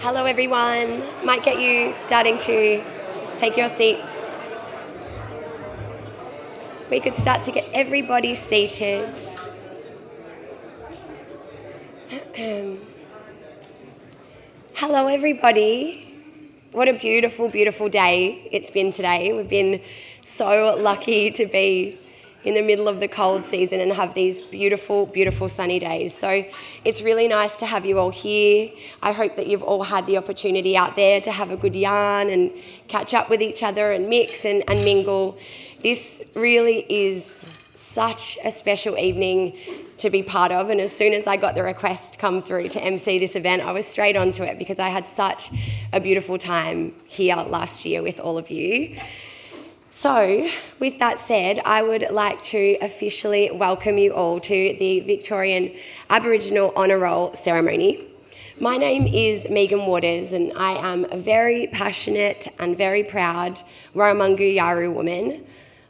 Hello everyone, might get you starting to take your seats. We could start to get everybody seated. Hello everybody. What a beautiful, beautiful day it's been today. We've been so lucky to be in the middle of the cold season and have these beautiful, beautiful sunny days. So it's really nice to have you all here. I hope that you've all had the opportunity out there to have a good yarn and catch up with each other and mix and mingle. This really is such a special evening to be part of, and as soon as I got the request come through to MC this event, I was straight onto it because I had such a beautiful time here last year with all of you. So, with that said, I would like to officially welcome you all to the Victorian Aboriginal Honour Roll ceremony. My name is Megan Waters and I am a very passionate and very proud Warramungu Yaru woman.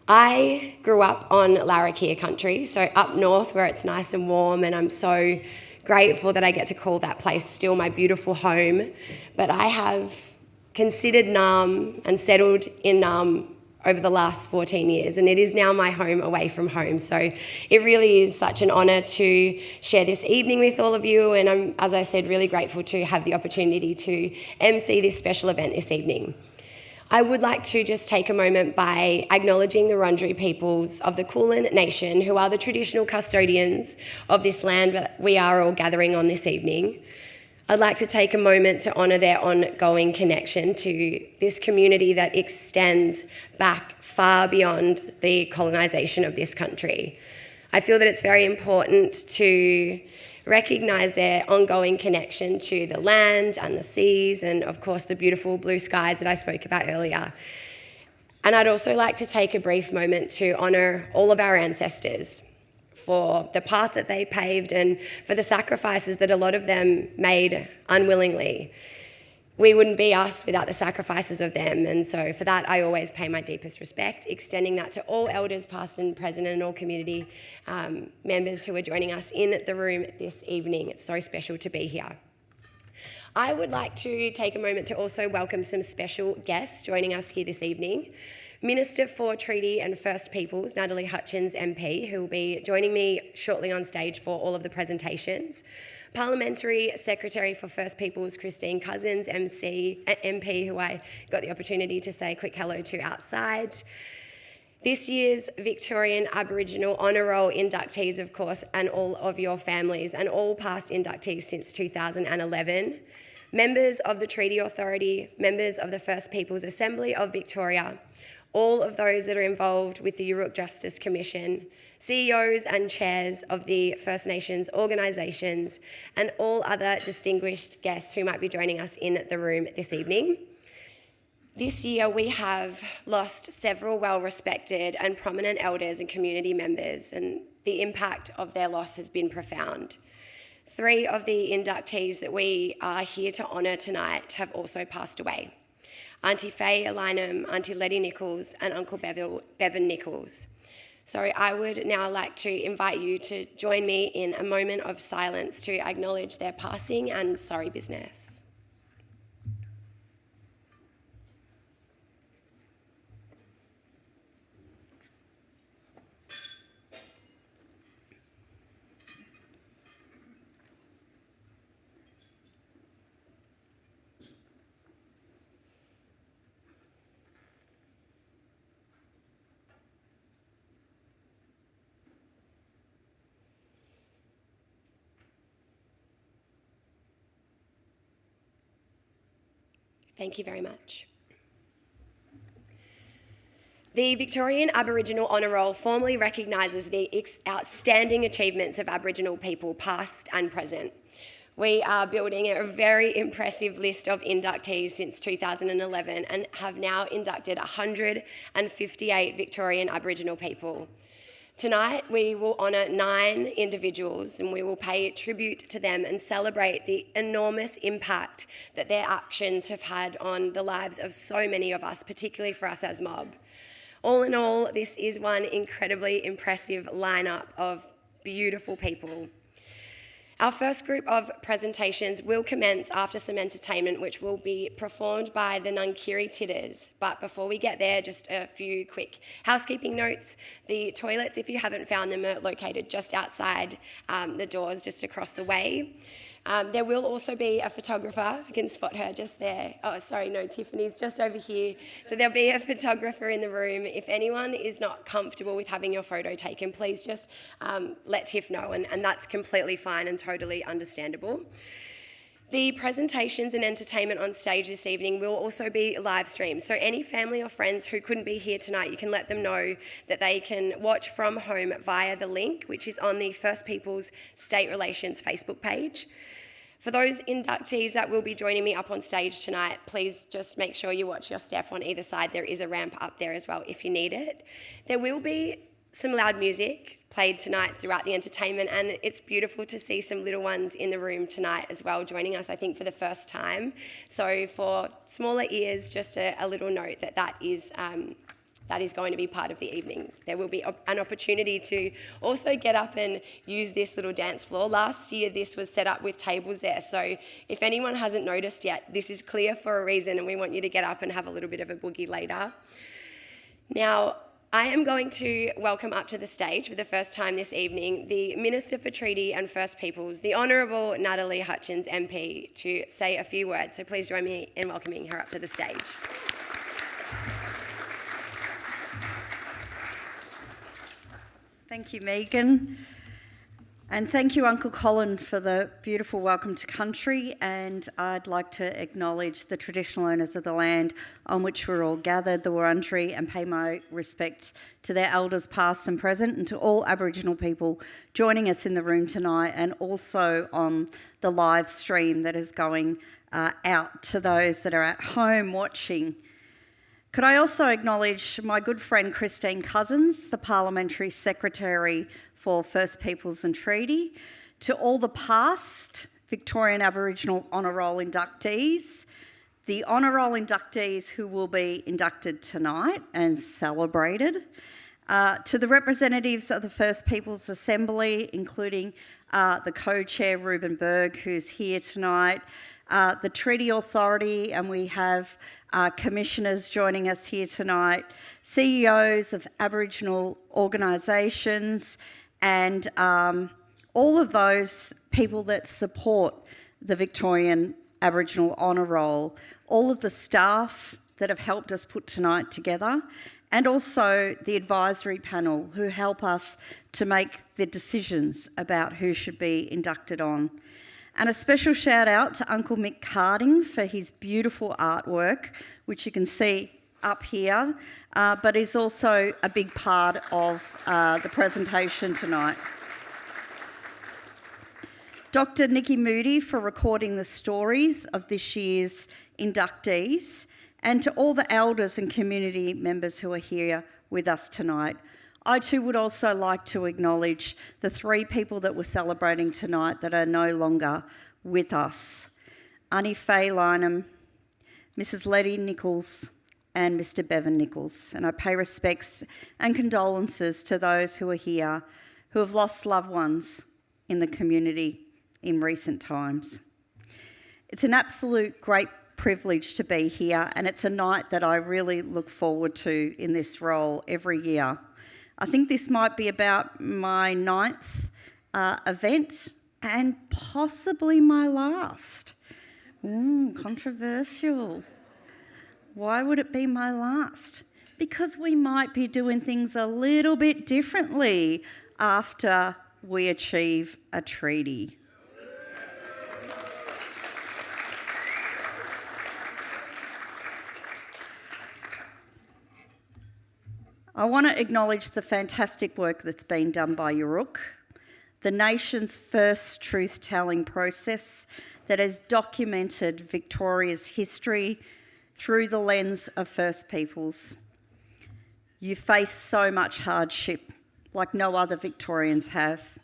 I grew up on Larrakia country, so up north where it's nice and warm, and I'm so grateful that I get to call that place still my beautiful home. But I have considered Naarm and settled in Naarm over the last 14 years, and it is now my home away from home. So it really is such an honour to share this evening with all of you, and I'm, as I said, really grateful to have the opportunity to MC this special event this evening. I would like to just take a moment by acknowledging the Wurundjeri peoples of the Kulin Nation, who are the traditional custodians of this land that we are all gathering on this evening. I'd like to take a moment to honour their ongoing connection to this community that extends back far beyond the colonisation of this country. I feel that it's very important to recognise their ongoing connection to the land and the seas and, of course, the beautiful blue skies that I spoke about earlier. And I'd also like to take a brief moment to honour all of our ancestors for the path that they paved and for the sacrifices that a lot of them made unwillingly. We wouldn't be us without the sacrifices of them, and so for that I always pay my deepest respect, extending that to all elders past and present and all community members who are joining us in the room this evening. It's so special to be here. I would like to take a moment to also welcome some special guests joining us here this evening. Minister for Treaty and First Peoples, Natalie Hutchins MP, who will be joining me shortly on stage for all of the presentations. Parliamentary Secretary for First Peoples, Christine Cousins, MP, who I got the opportunity to say a quick hello to outside. This year's Victorian Aboriginal Honour Roll inductees, of course, and all of your families, and all past inductees since 2011. Members of the Treaty Authority, members of the First Peoples Assembly of Victoria, all of those that are involved with the Yuruk Justice Commission, CEOs and chairs of the First Nations organisations, and all other distinguished guests who might be joining us in the room this evening. This year we have lost several well-respected and prominent elders and community members, and the impact of their loss has been profound. 3 of the inductees that we are here to honour tonight have also passed away. Auntie Faye Alinum, Auntie Letty Nichols and Uncle Bevan Nichols. So I would now like to invite you to join me in a moment of silence to acknowledge their passing and sorry business. Thank you very much. The Victorian Aboriginal Honour Roll formally recognises the outstanding achievements of Aboriginal people past and present. We are building a very impressive list of inductees since 2011 and have now inducted 158 Victorian Aboriginal people. Tonight, we will honour 9 individuals and we will pay tribute to them and celebrate the enormous impact that their actions have had on the lives of so many of us, particularly for us as mob. All in all, this is one incredibly impressive lineup of beautiful people. Our first group of presentations will commence after some entertainment, which will be performed by the Nunkiri Titters. But before we get there, just a few quick housekeeping notes. The toilets, if you haven't found them, are located just outside the doors, just across the way. There will also be a photographer. I can spot her just there. Oh, sorry, no, Tiffany's just over here. So there'll be a photographer in the room. If anyone is not comfortable with having your photo taken, please just let Tiff know, and that's completely fine and totally understandable. The presentations and entertainment on stage this evening will also be live streamed. So any family or friends who couldn't be here tonight, you can let them know that they can watch from home via the link, which is on the First Peoples State Relations Facebook page. For those inductees that will be joining me up on stage tonight, please just make sure you watch your step on either side. There is a ramp up there as well if you need it. There will be some loud music played tonight throughout the entertainment, and it's beautiful to see some little ones in the room tonight as well, joining us, I think, for the first time. So for smaller ears, just a little note that is going to be part of the evening. There will be an opportunity to also get up and use this little dance floor. Last year, this was set up with tables there, so if anyone hasn't noticed yet, this is clear for a reason, and we want you to get up and have a little bit of a boogie later. Now, I am going to welcome up to the stage for the first time this evening the Minister for Treaty and First Peoples, the Honourable Natalie Hutchins MP, to say a few words. So please join me in welcoming her up to the stage. Thank you, Megan. And thank you, Uncle Colin, for the beautiful welcome to country. And I'd like to acknowledge the traditional owners of the land on which we're all gathered, the Wurundjeri, and pay my respect to their elders past and present, and to all Aboriginal people joining us in the room tonight, and also on the live stream that is going out to those that are at home watching. Could I also acknowledge my good friend Christine Cousins, the Parliamentary Secretary for First Peoples and Treaty, to all the past Victorian Aboriginal Honour Roll inductees, the Honour Roll inductees who will be inducted tonight and celebrated, to the representatives of the First Peoples Assembly, including the co-chair Ruben Berg, who's here tonight, the Treaty Authority, and we have commissioners joining us here tonight, CEOs of Aboriginal organisations, and all of those people that support the Victorian Aboriginal Honour Roll, all of the staff that have helped us put tonight together, and also the advisory panel who help us to make the decisions about who should be inducted on. And a special shout out to Uncle Mick Harding for his beautiful artwork, which you can see up here, but is also a big part of the presentation tonight. Dr. Nikki Moody for recording the stories of this year's inductees, and to all the elders and community members who are here with us tonight. I too would also like to acknowledge the three people that we're celebrating tonight that are no longer with us. Auntie Faye Lynham, Mrs. Letty Nichols, and Mr. Bevan Nichols. And I pay respects and condolences to those who are here who have lost loved ones in the community in recent times. It's an absolute great privilege to be here, and it's a night that I really look forward to in this role every year. I think this might be about my 9th event and possibly my last. Controversial. Why would it be my last? Because we might be doing things a little bit differently after we achieve a treaty. I want to acknowledge the fantastic work that's been done by Yuruk, the nation's first truth-telling process that has documented Victoria's history through the lens of First Peoples. You face so much hardship, like no other Victorians have.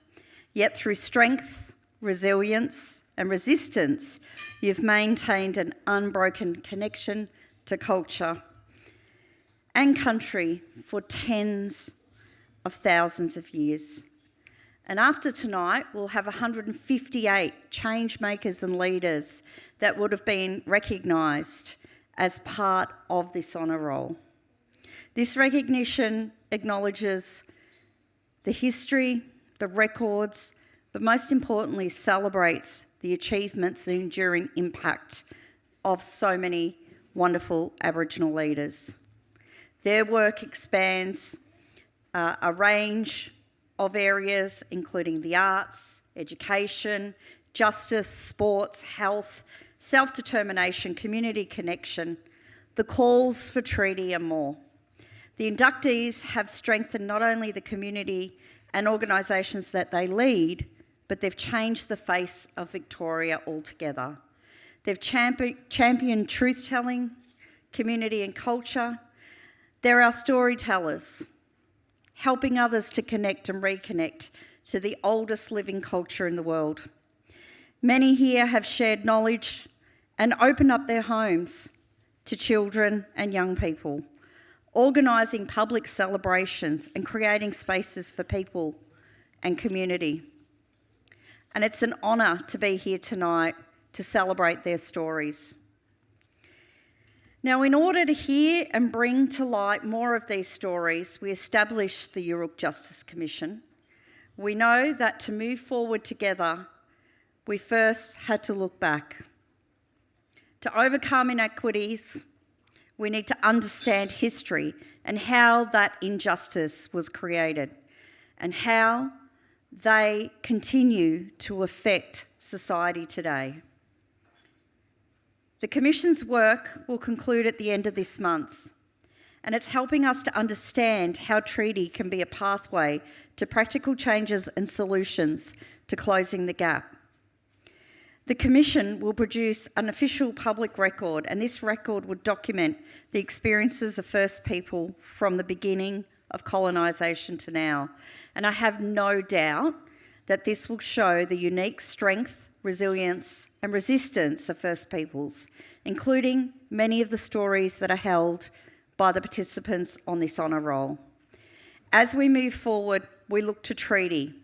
Yet through strength, resilience and resistance, you've maintained an unbroken connection to culture and country for tens of thousands of years. And after tonight, we'll have 158 change makers and leaders that would have been recognised as part of this honour roll. This recognition acknowledges the history, the records, but most importantly celebrates the achievements, the enduring impact of so many wonderful Aboriginal leaders. Their work expands a range of areas, including the arts, education, justice, sports, health, self-determination, community connection, the calls for treaty and more. The inductees have strengthened not only the community and organisations that they lead, but they've changed the face of Victoria altogether. They've championed truth-telling, community and culture. They're our storytellers, helping others to connect and reconnect to the oldest living culture in the world. Many here have shared knowledge and opened up their homes to children and young people, organising public celebrations and creating spaces for people and community. And it's an honour to be here tonight to celebrate their stories. Now, in order to hear and bring to light more of these stories, we established the Yuruk Justice Commission. We know that to move forward together, we first had to look back. To overcome inequities, we need to understand history and how that injustice was created and how they continue to affect society today. The Commission's work will conclude at the end of this month, and it's helping us to understand how treaty can be a pathway to practical changes and solutions to closing the gap. The Commission will produce an official public record, and this record will document the experiences of First People from the beginning of colonisation to now. And I have no doubt that this will show the unique strength, resilience and resistance of First Peoples, including many of the stories that are held by the participants on this honour roll. As we move forward, we look to treaty.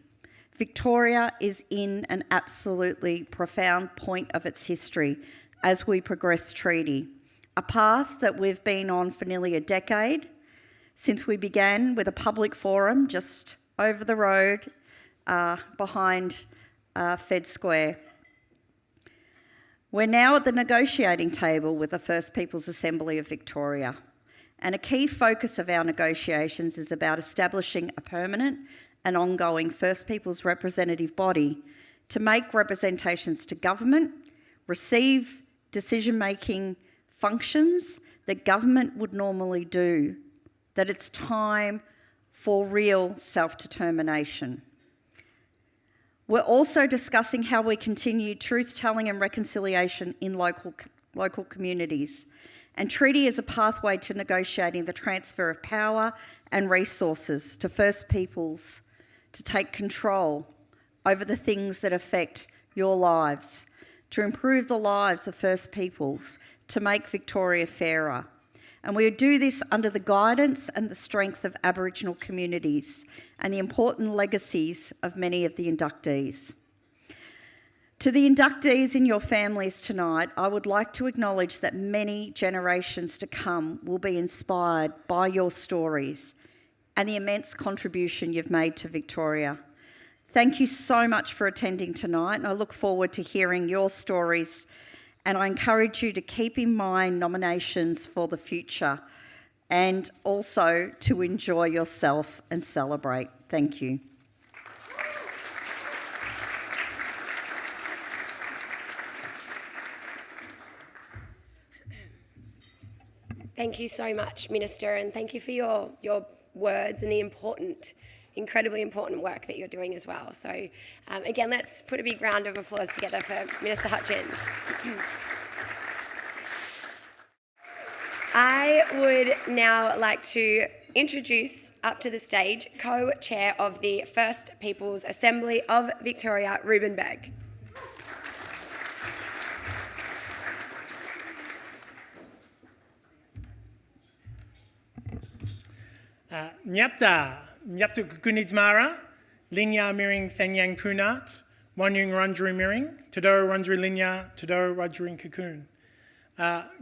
Victoria is in an absolutely profound point of its history as we progress treaty, a path that we've been on for nearly a decade since we began with a public forum just over the road behind Fed Square. We're now at the negotiating table with the First Peoples Assembly of Victoria, and a key focus of our negotiations is about establishing a permanent and ongoing First Peoples representative body to make representations to government, receive decision-making functions that government would normally do, that it's time for real self-determination. We're also discussing how we continue truth-telling and reconciliation in local communities. And treaty is a pathway to negotiating the transfer of power and resources to First Peoples to take control over the things that affect your lives, to improve the lives of First Peoples, to make Victoria fairer. And we do this under the guidance and the strength of Aboriginal communities and the important legacies of many of the inductees. To the inductees and your families tonight, I would like to acknowledge that many generations to come will be inspired by your stories and the immense contribution you've made to Victoria. Thank you so much for attending tonight, and I look forward to hearing your stories, and I encourage you to keep in mind nominations for the future and also to enjoy yourself and celebrate. Thank you. Thank you so much, Minister, and thank you for your words and the incredibly important work that you're doing as well. So again, let's put a big round of applause together for Minister Hutchins. I would now like to introduce up to the stage Co-Chair of the First Peoples Assembly of Victoria, Ruben Berg. Nyapta, Nyaptu Kunijmara, Linya Miring Thanyang Punat, Wanyung Rundri Miring, Tadoro Rundri Linya, Tadoro Rundri Cocoon.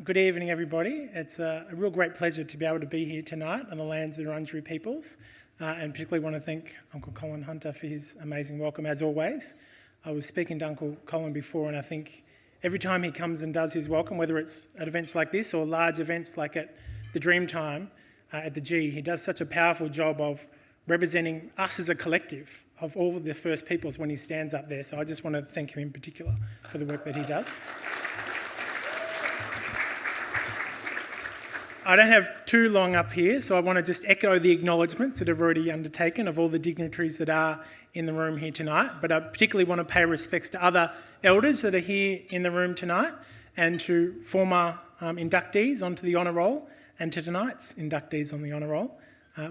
Good evening, everybody. It's a real great pleasure to be able to be here tonight on the lands of the Wurundjeri peoples, and particularly want to thank Uncle Colin Hunter for his amazing welcome, as always. I was speaking to Uncle Colin before, and I think every time he comes and does his welcome, whether it's at events like this or large events like at the Dreamtime at the G, he does such a powerful job of representing us as a collective of all of the First Peoples when he stands up there. So I just want to thank him in particular for the work that he does. I don't have too long up here, so I want to just echo the acknowledgements that I've already undertaken of all the dignitaries that are in the room here tonight, but I particularly want to pay respects to other elders that are here in the room tonight and to former inductees onto the Honour Roll and to tonight's inductees on the Honour Roll,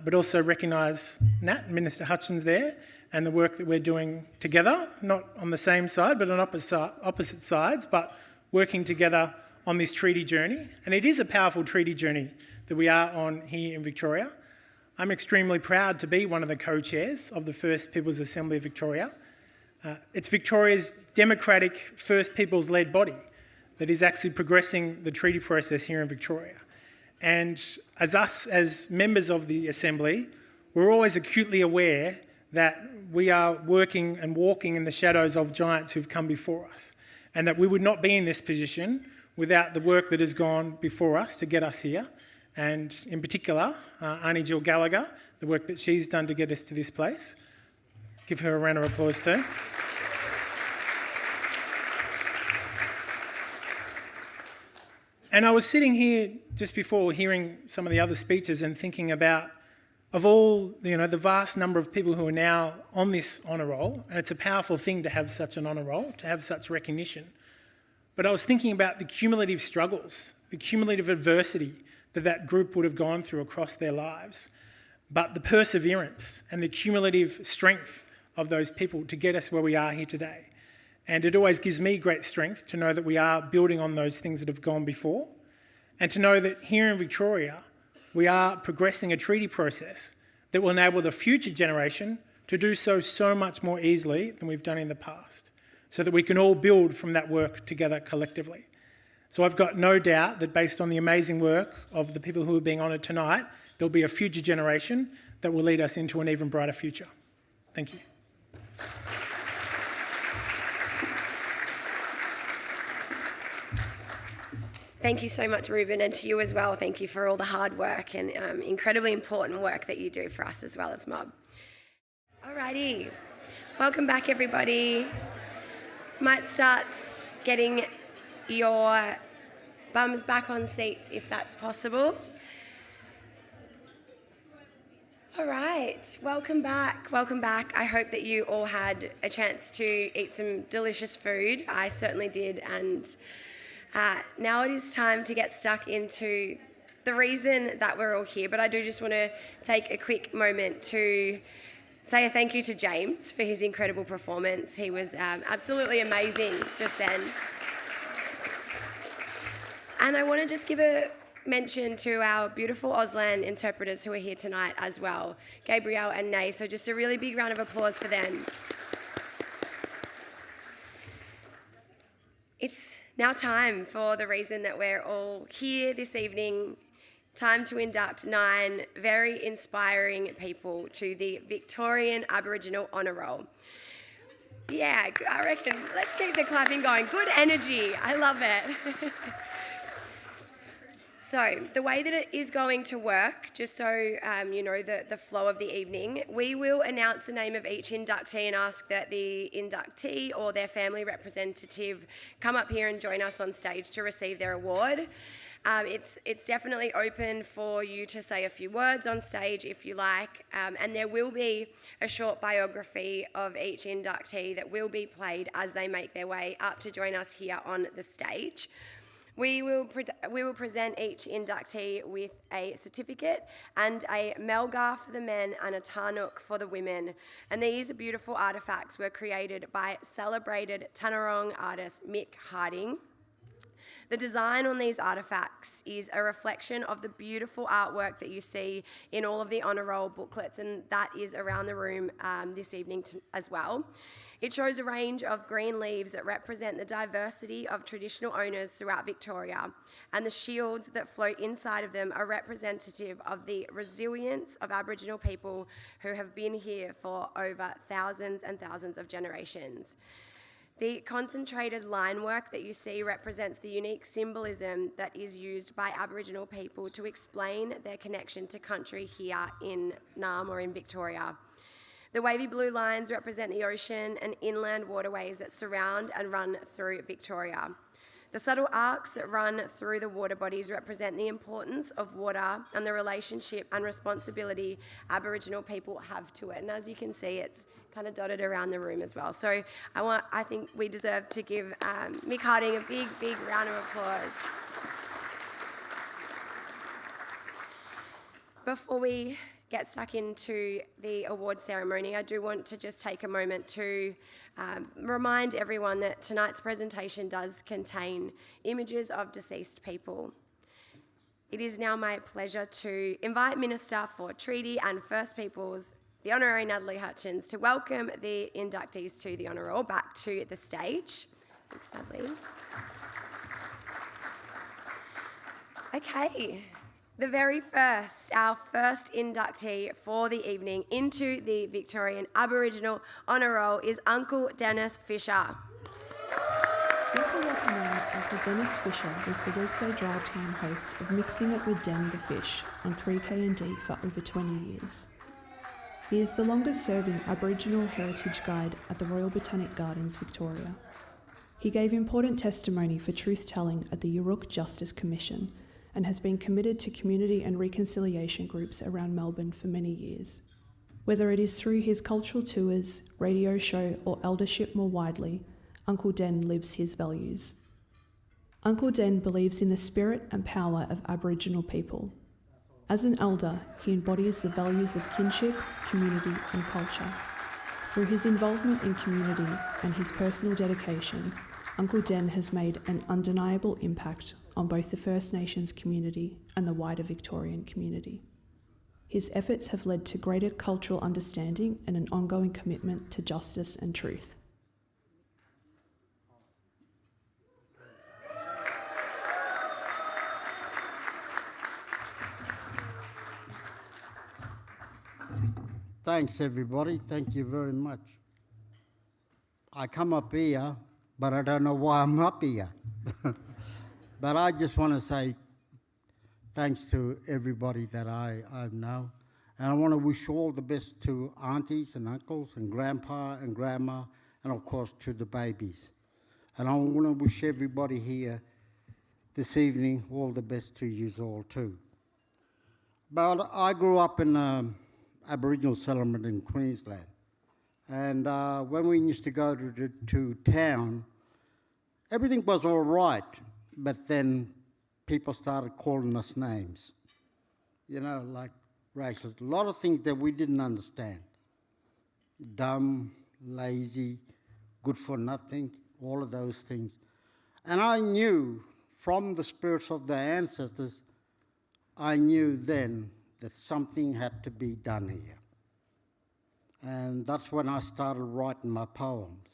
but also recognise Nat, Minister Hutchins there, and the work that we're doing together, not on the same side, but on opposite sides, but working together on this treaty journey. And it is a powerful treaty journey that we are on here in Victoria. I'm extremely proud to be one of the co-chairs of the First Peoples Assembly of Victoria. It's Victoria's democratic First Peoples-led body that is actually progressing the treaty process here in Victoria. And as members of the Assembly, we're always acutely aware that we are working and walking in the shadows of giants who've come before us, and that we would not be in this position without the work that has gone before us to get us here, and in particular, Auntie Jill Gallagher, the work that she's done to get us to this place. Give her a round of applause too. And I was sitting here just before hearing some of the other speeches and thinking about, of all, the vast number of people who are now on this honour roll, and it's a powerful thing to have such an honour roll, to have such recognition. But I was thinking about the cumulative struggles, the cumulative adversity that group would have gone through across their lives, but the perseverance and the cumulative strength of those people to get us where we are here today. And it always gives me great strength to know that we are building on those things that have gone before, and to know that here in Victoria, we are progressing a treaty process that will enable the future generation to do so much more easily than we've done in the past, so that we can all build from that work together collectively. So I've got no doubt that based on the amazing work of the people who are being honoured tonight, there'll be a future generation that will lead us into an even brighter future. Thank you. Thank you so much, Ruben, and to you as well. Thank you for all the hard work and incredibly important work that you do for us as well as Mob. Alrighty, welcome back everybody. Might start getting your bums back on seats if that's possible. All right, welcome back. I hope that you all had a chance to eat some delicious food. I certainly did, and now it is time to get stuck into the reason that we're all here, but I do just want to take a quick moment to say a thank you to James for his incredible performance. He was absolutely amazing just then. And I want to just give a mention to our beautiful Auslan interpreters who are here tonight as well, Gabrielle and Nay, so just a really big round of applause for them. It's now time for the reason that we're all here this evening, time to induct 9 very inspiring people to the Victorian Aboriginal Honour Roll. Yeah, I reckon, let's keep the clapping going. Good energy, I love it. So the way that it is going to work, just so you know the flow of the evening, we will announce the name of each inductee and ask that the inductee or their family representative come up here and join us on stage to receive their award. It's definitely open for you to say a few words on stage if you like, and there will be a short biography of each inductee that will be played as they make their way up to join us here on the stage. We will present each inductee with a certificate and a melgar for the men and a tarnuk for the women. And these beautiful artefacts were created by celebrated Tanarong artist Mick Harding. The design on these artefacts is a reflection of the beautiful artwork that you see in all of the Honour Roll booklets, and that is around the room this evening as well. It shows a range of green leaves that represent the diversity of traditional owners throughout Victoria, and the shields that float inside of them are representative of the resilience of Aboriginal people who have been here for over thousands and thousands of generations. The concentrated line work that you see represents the unique symbolism that is used by Aboriginal people to explain their connection to country here in Naarm or in Victoria. The wavy blue lines represent the ocean and inland waterways that surround and run through Victoria. The subtle arcs that run through the water bodies represent the importance of water and the relationship and responsibility Aboriginal people have to it. And as you can see, it's kind of dotted around the room as well. So I think we deserve to give Mick Harding a big, big round of applause. Before we get stuck into the award ceremony, I do want to just take a moment to remind everyone that tonight's presentation does contain images of deceased people. It is now my pleasure to invite Minister for Treaty and First Peoples, the Honorary Natalie Hutchins, to welcome the inductees to the Honour Roll back to the stage. Thanks, Natalie. Okay. Our first inductee for the evening into the Victorian Aboriginal Honour Roll is Uncle Dennis Fisher. People recommend Uncle Dennis Fisher was the weekday drive time host of Mixing It with Den the Fish on 3KND for over 20 years. He is the longest serving Aboriginal heritage guide at the Royal Botanic Gardens, Victoria. He gave important testimony for truth-telling at the Yurruk Justice Commission and has been committed to community and reconciliation groups around Melbourne for many years. Whether it is through his cultural tours, radio show or eldership more widely, Uncle Den lives his values. Uncle Den believes in the spirit and power of Aboriginal people. As an elder, he embodies the values of kinship, community and culture. Through his involvement in community and his personal dedication, Uncle Den has made an undeniable impact on both the First Nations community and the wider Victorian community. His efforts have led to greater cultural understanding and an ongoing commitment to justice and truth. Thanks everybody, thank you very much. I come up here, but I don't know why I'm up here. But I just want to say thanks to everybody that I know. And I want to wish all the best to aunties and uncles and grandpa and grandma, and of course to the babies. And I want to wish everybody here this evening all the best to you all too. But I grew up in an Aboriginal settlement in Queensland. And when we used to go to town, everything was all right. But then people started calling us names, you know, like racist. A lot of things that we didn't understand. Dumb, lazy, good for nothing, all of those things. And I knew from the spirits of the ancestors, I knew then that something had to be done here. And that's when I started writing my poems.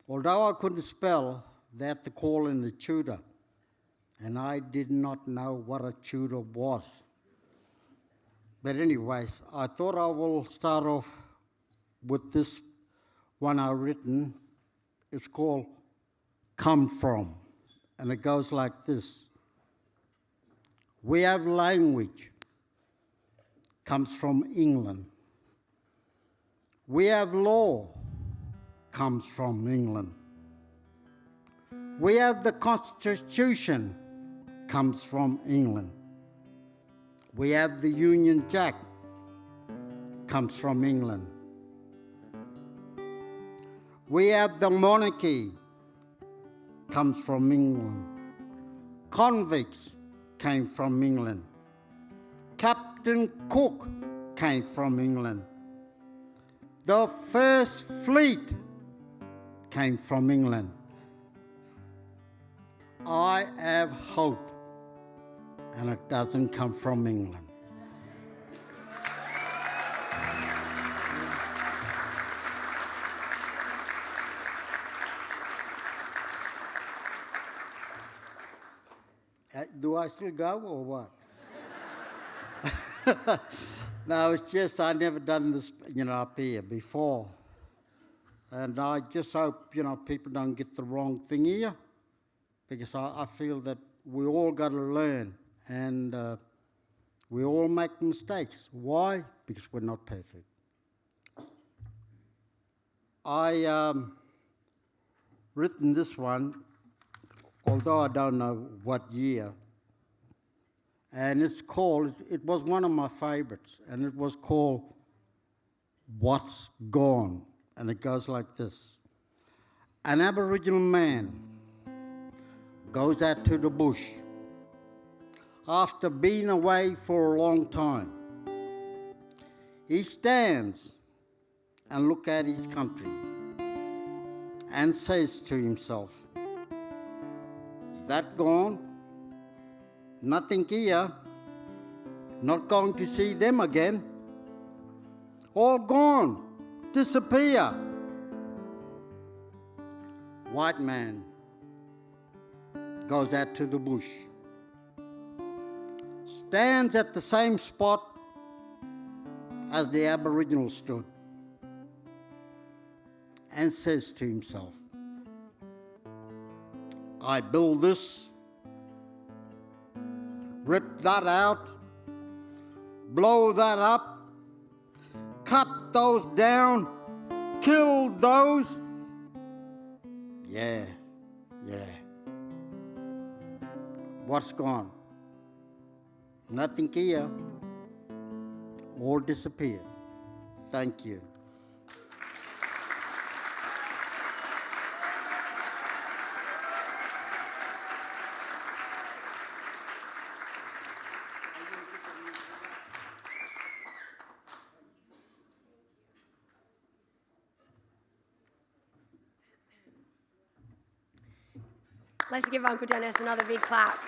Although I couldn't spell, they had to call in the tutor. And I did not know what a tutor was. But anyways, I thought I will start off with this one I've written. It's called Come From. And it goes like this. We have language, comes from England. We have law, comes from England. We have the Constitution, comes from England. We have the Union Jack, comes from England. We have the monarchy, comes from England. Convicts came from England. Captain Cook came from England. The first fleet came from England. I have hope, and it doesn't come from England. Do I still go or what? No, it's just I never done this, up here before. And I just hope, people don't get the wrong thing here, because I feel that we all got to learn, and we all make mistakes. Why? Because we're not perfect. I written this one, although I don't know what year, and it was one of my favourites, and it was called What's Gone, and it goes like this. An Aboriginal man goes out to the bush after being away for a long time. He stands and looks at his country and says to himself, that gone? Nothing here. Not going to see them again. All gone. Disappear. White man goes out to the bush, stands at the same spot as the Aboriginal stood, and says to himself, I build this, rip that out, blow that up, cut those down, kill those. Yeah. What's gone? Nothing here. All disappeared. Thank you. Let's give Uncle Dennis another big clap.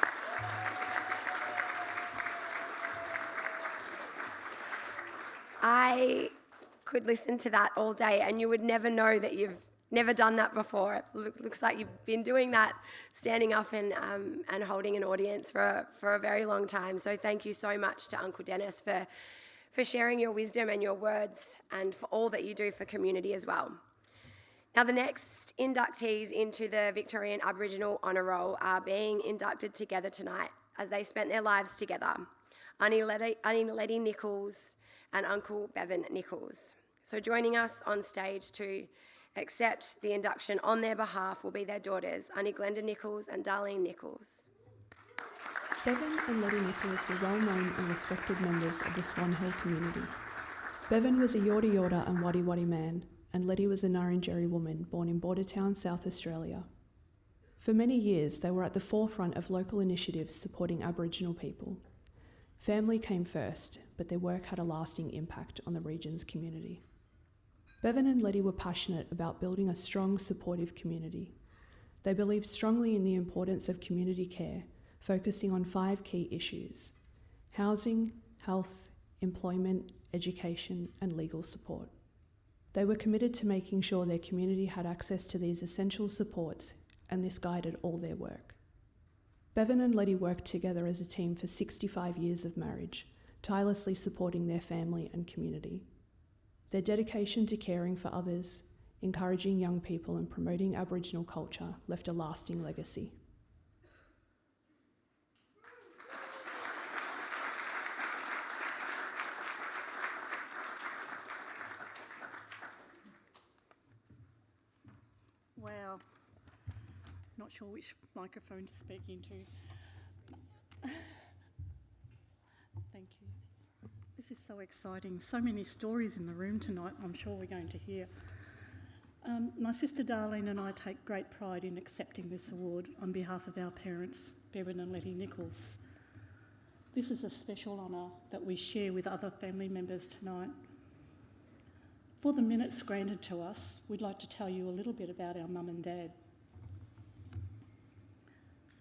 I could listen to that all day, and you would never know that you've never done that before. It looks like you've been doing that, standing up and holding an audience for a very long time. So thank you so much to Uncle Dennis for sharing your wisdom and your words, and for all that you do for community as well. Now, the next inductees into the Victorian Aboriginal Honour Roll are being inducted together tonight as they spent their lives together. Auntie Letty Nichols and Uncle Bevan Nichols. So joining us on stage to accept the induction on their behalf will be their daughters, Auntie Glenda Nichols and Darlene Nichols. Bevan and Letty Nichols were well-known and respected members of the Swan Hill community. Bevan was a Yorta Yorta and Waddy Waddy man, and Letty was a Ngarrindjeri woman born in Bordertown, South Australia. For many years, they were at the forefront of local initiatives supporting Aboriginal people. Family came first, but their work had a lasting impact on the region's community. Bevan and Letty were passionate about building a strong, supportive community. They believed strongly in the importance of community care, focusing on 5 key issues: housing, health, employment, education, and legal support. They were committed to making sure their community had access to these essential supports, and this guided all their work. Bevan and Letty worked together as a team for 65 years of marriage, tirelessly supporting their family and community. Their dedication to caring for others, encouraging young people, and promoting Aboriginal culture left a lasting legacy. Wow. Not sure which microphone to speak into. Thank you. This is so exciting. So many stories in the room tonight, I'm sure we're going to hear. My sister Darlene and I take great pride in accepting this award on behalf of our parents, Bevan and Letty Nichols. This is a special honour that we share with other family members tonight. For the minutes granted to us, we'd like to tell you a little bit about our mum and dad.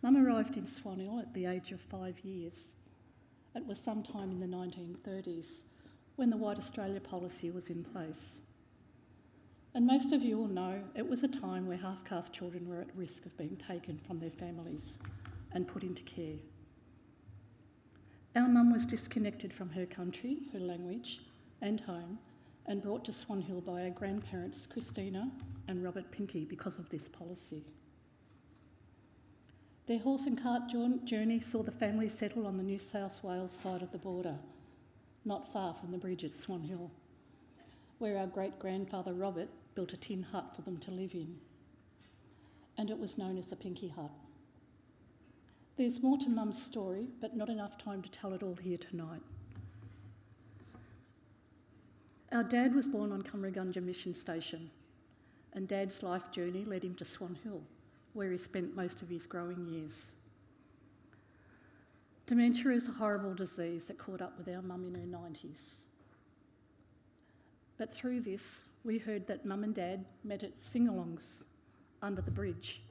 Mum Mum arrived in Swan Hill at the age of 5 years. It was sometime in the 1930s when the White Australia policy was in place. And most of you will know it was a time where half-caste children were at risk of being taken from their families and put into care. Our mum was disconnected from her country, her language and home, and brought to Swan Hill by her grandparents Christina and Robert Pinky because of this policy. Their horse and cart journey saw the family settle on the New South Wales side of the border, not far from the bridge at Swan Hill, where our great-grandfather Robert built a tin hut for them to live in, and it was known as the Pinky Hut. There's more to Mum's story, but not enough time to tell it all here tonight. Our dad was born on Cumragunja Mission Station, and Dad's life journey led him to Swan Hill, where he spent most of his growing years. Dementia is a horrible disease that caught up with our mum in her 90s. But through this, we heard that Mum and Dad met at sing-alongs under the bridge.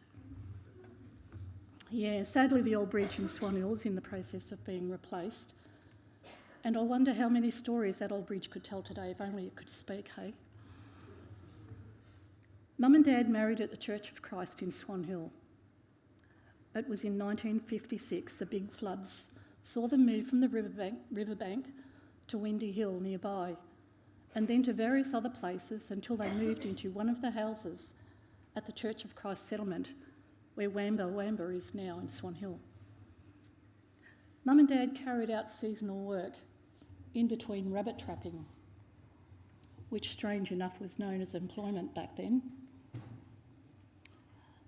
Yeah, sadly the old bridge in Swan Hill is in the process of being replaced, and I wonder how many stories that old bridge could tell today if only it could speak, hey? Mum and Dad married at the Church of Christ in Swan Hill. It was in 1956 the big floods saw them move from the riverbank to Windy Hill nearby, and then to various other places until they moved into one of the houses at the Church of Christ settlement, where Wamba is now in Swan Hill. Mum and Dad carried out seasonal work in between rabbit trapping, which strange enough was known as employment back then.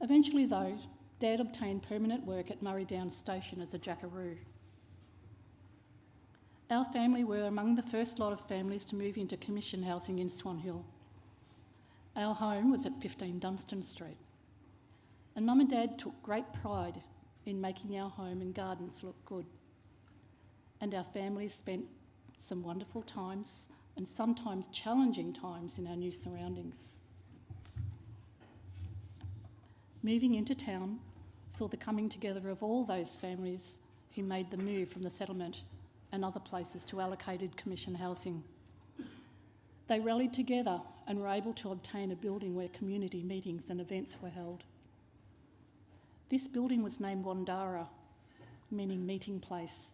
Eventually though, Dad obtained permanent work at Murray Downs Station as a jackaroo. Our family were among the first lot of families to move into commission housing in Swan Hill. Our home was at 15 Dunstan Street, and Mum and Dad took great pride in making our home and gardens look good. And our families spent some wonderful times and sometimes challenging times in our new surroundings. Moving into town saw the coming together of all those families who made the move from the settlement and other places to allocated commission housing. They rallied together and were able to obtain a building where community meetings and events were held. This building was named Wandara, meaning meeting place.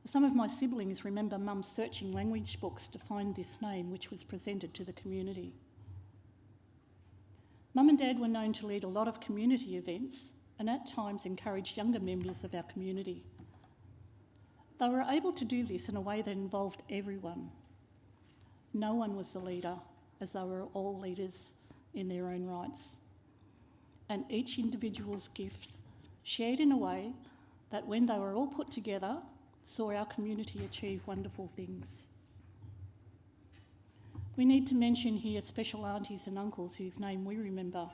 Some of my siblings remember Mum searching language books to find this name, which was presented to the community. Mum and Dad were known to lead a lot of community events and at times encouraged younger members of our community. They were able to do this in a way that involved everyone. No one was the leader, as they were all leaders in their own rights. And each individual's gifts shared in a way that when they were all put together, saw our community achieve wonderful things. We need to mention here special aunties and uncles whose name we remember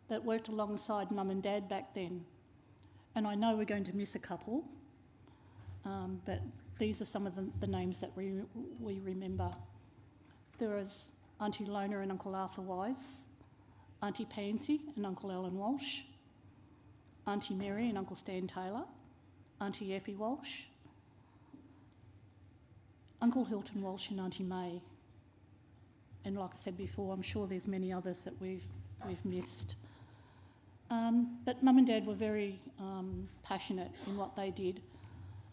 that worked alongside Mum and Dad back then. And I know we're going to miss a couple, but these are some of the names that we remember. There was Auntie Lona and Uncle Arthur Wise, Auntie Pansy and Uncle Alan Walsh, Auntie Mary and Uncle Stan Taylor, Auntie Effie Walsh, Uncle Hilton Walsh and Auntie May. And like I said before, I'm sure there's many others that we've missed. But Mum and Dad were very passionate in what they did,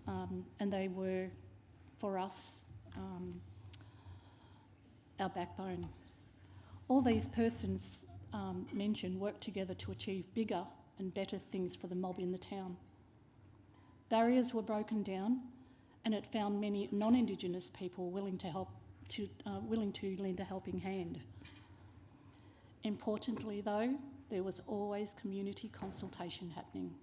and they were, for us, our backbone. All these persons mentioned worked together to achieve bigger and better things for the mob in the town. Barriers were broken down, and it found many non-Indigenous people willing to lend a helping hand. Importantly though, there was always community consultation happening.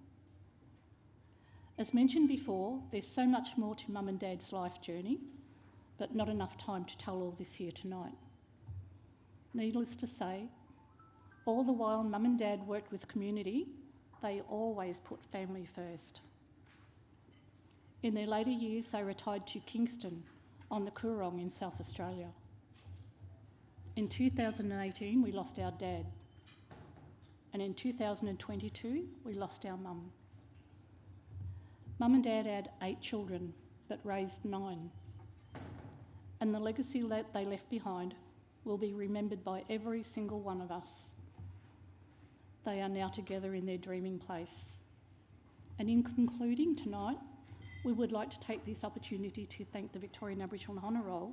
As mentioned before, there's so much more to Mum and Dad's life journey, but not enough time to tell all this here tonight. Needless to say, all the while Mum and Dad worked with community, they always put family first. In their later years, they retired to Kingston on the Coorong in South Australia. In 2018, we lost our dad, and in 2022 we lost our mum. Mum and Dad had 8 children but raised 9, and the legacy that they left behind will be remembered by every single one of us. They are now together in their dreaming place. And in concluding tonight, we would like to take this opportunity to thank the Victorian Aboriginal Honour Roll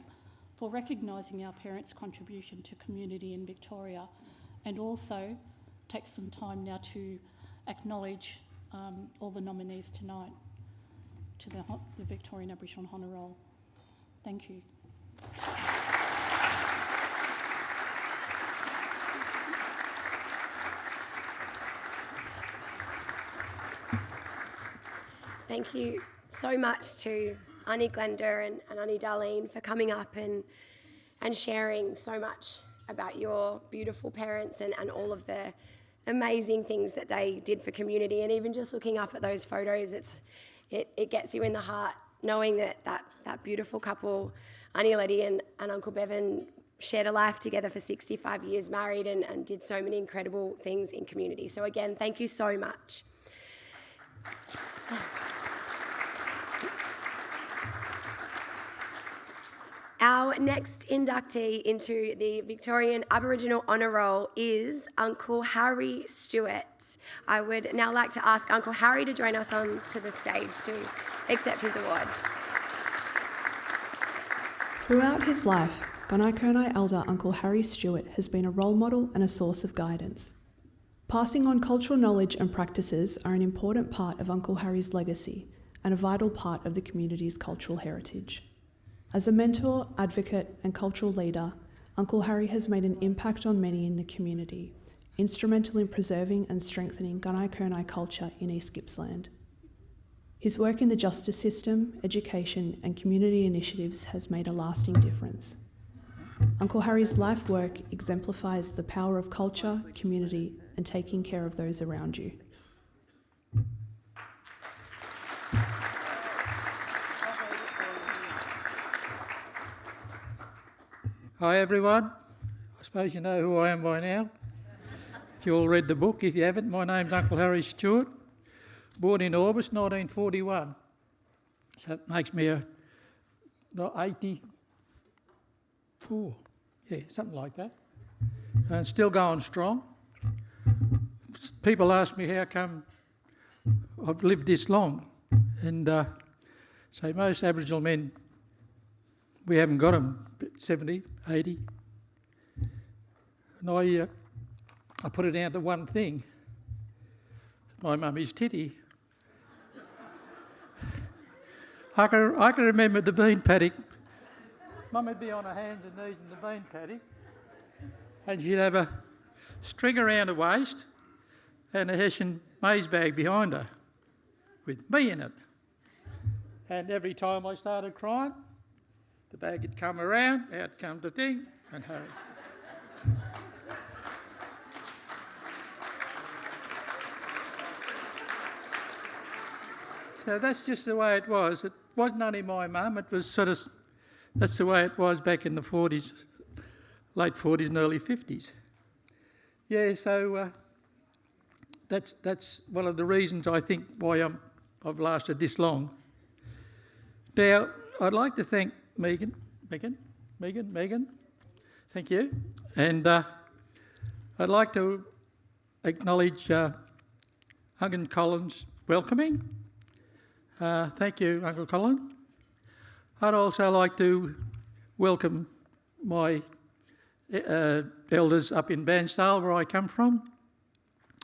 for recognising our parents' contribution to community in Victoria, and also take some time now to acknowledge all the nominees tonight to the Victorian Aboriginal Honour Roll. Thank you. Thank you so much to Auntie Glenda and Auntie Darlene for coming up and sharing so much about your beautiful parents and all of the amazing things that they did for community. And even just looking up at those photos, it gets you in the heart knowing that beautiful couple, Auntie Letty and Uncle Bevan, shared a life together for 65 years, married, and did so many incredible things in community. So again, thank you so much. Our next inductee into the Victorian Aboriginal Honour Roll is Uncle Harry Stewart. I would now like to ask Uncle Harry to join us onto the stage to accept his award. Throughout his life, Gunai elder Uncle Harry Stewart has been a role model and a source of guidance. Passing on cultural knowledge and practices are an important part of Uncle Harry's legacy and a vital part of the community's cultural heritage. As a mentor, advocate and cultural leader, Uncle Harry has made an impact on many in the community, instrumental in preserving and strengthening Gunai culture in East Gippsland. His work in the justice system, education and community initiatives has made a lasting difference. Uncle Harry's life work exemplifies the power of culture, community and taking care of those around you. Hi everyone, I suppose you know who I am by now. If you all read the book, if you haven't, my name's Uncle Harry Stewart, born in August 1941. So that makes me 84, yeah, something like that. And still going strong. People ask me how come I've lived this long, and so most Aboriginal men, we haven't got them 70, 80. And I put it down to one thing, my mummy's titty. I can remember the bean paddock. Mum would be on her hands and knees in the bean paddock, and she'd have a string around her waist and a Hessian maize bag behind her with me in it. And every time I started crying, the bag would come around, out come the thing, and Harry. So that's just the way it was. It wasn't only my mum, it was sort of, that's the way it was back in the 40s, late 40s and early 50s. Yeah, so that's one of the reasons I think why I've lasted this long. Now, I'd like to thank Megan, thank you. And I'd like to acknowledge Uncle Colin's welcoming. Thank you, Uncle Colin. I'd also like to welcome my elders up in Bansdale, where I come from.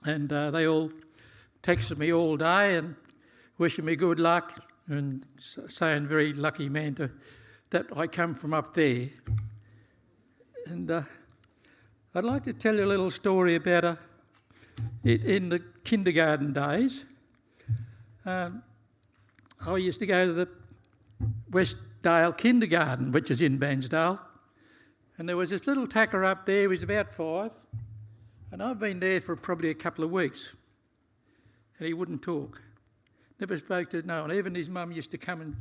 And they all texted me all day and wishing me good luck and saying very lucky man that I come from up there. And I'd like to tell you a little story about in the kindergarten days. I used to go to the Westdale Kindergarten, which is in Bansdale, and there was this little tacker up there who was about 5, and I've been there for probably a couple of weeks, and he wouldn't talk. Never spoke to no one. Even his mum used to come and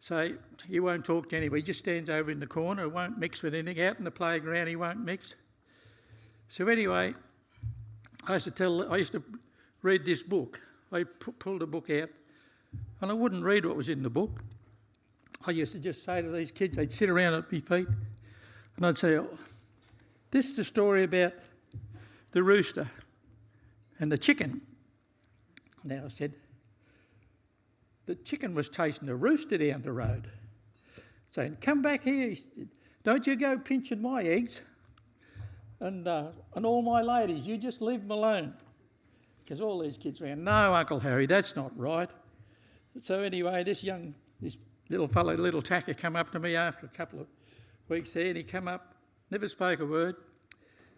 say, he won't talk to anyone, he just stands over in the corner, won't mix with anything. Out in the playground he won't mix. So anyway, I used to read this book. I pulled a book out, and I wouldn't read what was in the book. I used to just say to these kids, they'd sit around at my feet, and I'd say, oh, this is a story about the rooster and the chicken. Now I said, the chicken was chasing the rooster down the road, saying, come back here, don't you go pinching my eggs, and all my ladies, you just leave them alone. Because all these kids ran, no, Uncle Harry, that's not right. So anyway, this little fellow, little tacker, come up to me after a couple of weeks there, and he come up, never spoke a word.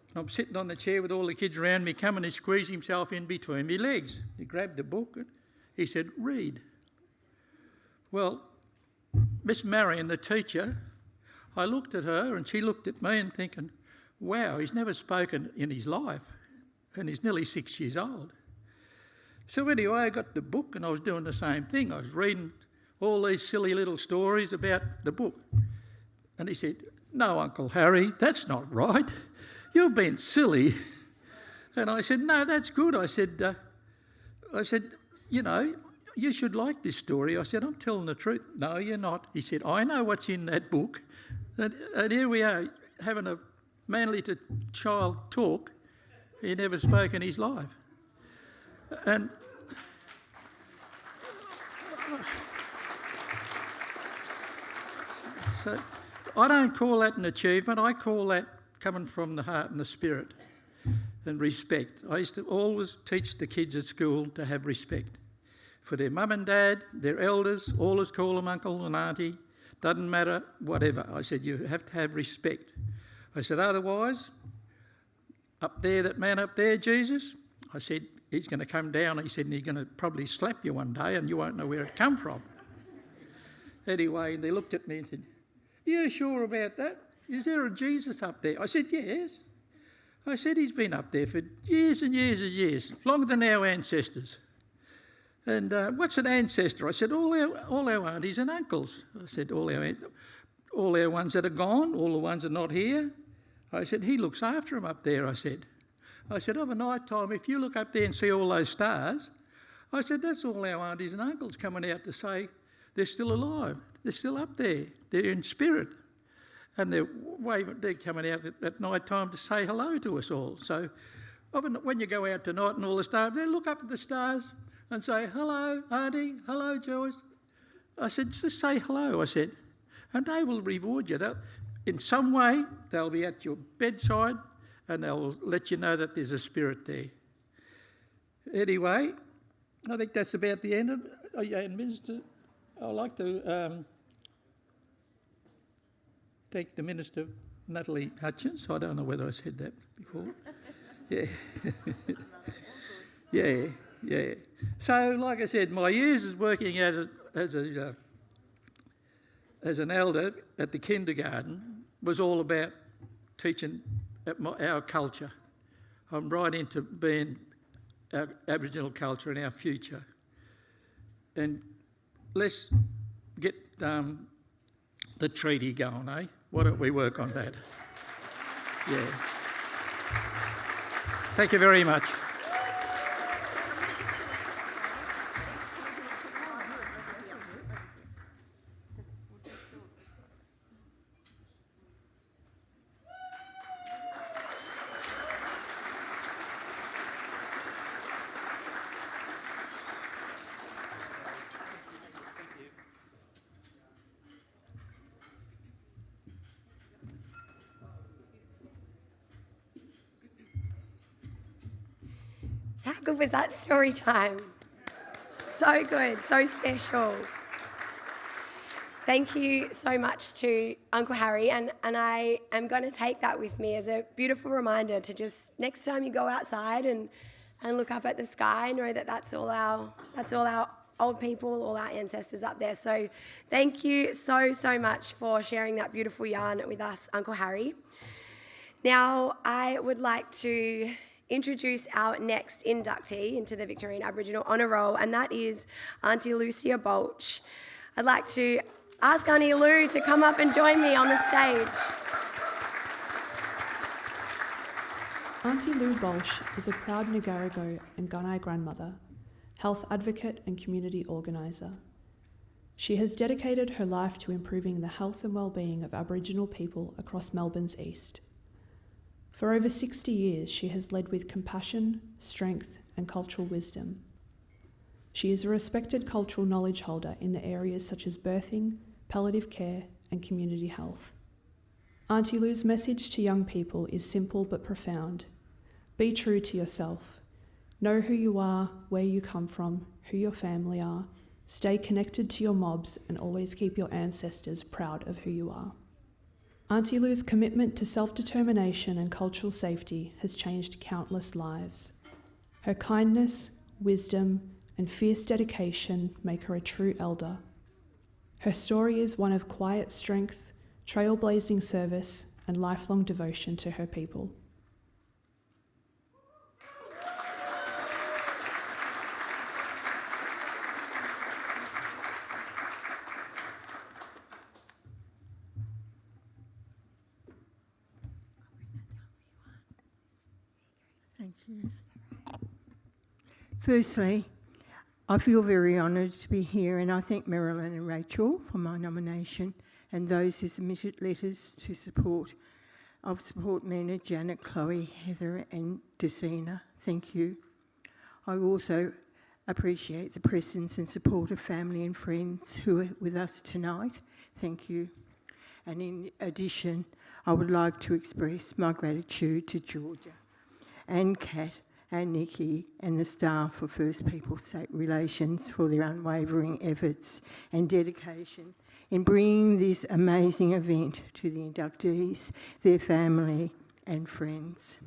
And I'm sitting on the chair with all the kids around me, coming and squeeze himself in between my legs. He grabbed the book and he said, read. Well, Miss Marion, the teacher, I looked at her and she looked at me and thinking, wow, he's never spoken in his life and he's nearly 6 years old. So anyway, I got the book and I was doing the same thing. I was reading all these silly little stories about the book. And he said, no, Uncle Harry, that's not right. You've been silly. And I said, no, that's good. I said, you know, you should like this story. I said, I'm telling the truth. No, you're not. He said, I know what's in that book. And here we are having a manly to child talk. He never spoke in his life. And so I don't call that an achievement. I call that coming from the heart and the spirit and respect. I used to always teach the kids at school to have respect for their mum and dad, their elders, always call them uncle and auntie, doesn't matter, whatever. I said, you have to have respect. I said, otherwise, up there, that man up there, Jesus, I said, he's going to come down, he said, and he's going to probably slap you one day and you won't know where it come from. Anyway, they looked at me and said, you sure about that? Is there a Jesus up there? I said, yes. I said, he's been up there for years and years and years, longer than our ancestors. And what's an ancestor? I said, all our aunties and uncles. I said, all our ones that are gone, all the ones that are not here. I said, he looks after them up there, I said, of a night time, if you look up there and see all those stars, I said, that's all our aunties and uncles coming out to say they're still alive. They're still up there. They're in spirit. And they're coming out at night time to say hello to us all. So when you go out tonight and all the stars, they look up at the stars and say, hello, Auntie, hello, Joyce. I said, just say hello, I said. And they will reward you. In some way, they'll be at your bedside and they'll let you know that there's a spirit there. Anyway, I think that's about the end of it. Minister, I'd like to thank the Minister, Natalie Hutchins. I don't know whether I said that before. Yeah. Yeah. So, like I said, my years as working as an elder at the kindergarten was all about teaching our culture. I'm right into being our Aboriginal culture and our future. And let's get the treaty going, eh? Why don't we work on that? Yeah. Thank you very much. How good was that story time? So good, so special. Thank you so much to Uncle Harry, and I am going to take that with me as a beautiful reminder to just next time you go outside and look up at the sky, know that that's all our old people, all our ancestors up there. So thank you so much for sharing that beautiful yarn with us, Uncle Harry. Now I would like to introduce our next inductee into the Victorian Aboriginal Honour Roll, and that is Auntie Lucia Bolch. I'd like to ask Auntie Lou to come up and join me on the stage. Auntie Lou Bolsh is a proud Ngarigo and Gunai grandmother, health advocate and community organiser. She has dedicated her life to improving the health and well-being of Aboriginal people across Melbourne's east. For over 60 years, she has led with compassion, strength and cultural wisdom. She is a respected cultural knowledge holder in the areas such as birthing, palliative care and community health. Auntie Lou's message to young people is simple but profound. Be true to yourself. Know who you are, where you come from, who your family are. Stay connected to your mobs and always keep your ancestors proud of who you are. Auntie Lou's commitment to self-determination and cultural safety has changed countless lives. Her kindness, wisdom, and fierce dedication make her a true elder. Her story is one of quiet strength, trailblazing service, and lifelong devotion to her people. Thank you. Firstly, I feel very honoured to be here, and I thank Marilyn and Rachel for my nomination and those who submitted letters to support. Of support Mina, Janet, Chloe, Heather and Desina. Thank you. I also appreciate the presence and support of family and friends who are with us tonight. Thank you. And in addition, I would like to express my gratitude to Georgia and Kat and Nikki and the staff of First Peoples State Relations for their unwavering efforts and dedication in bringing this amazing event to the inductees, their family and friends.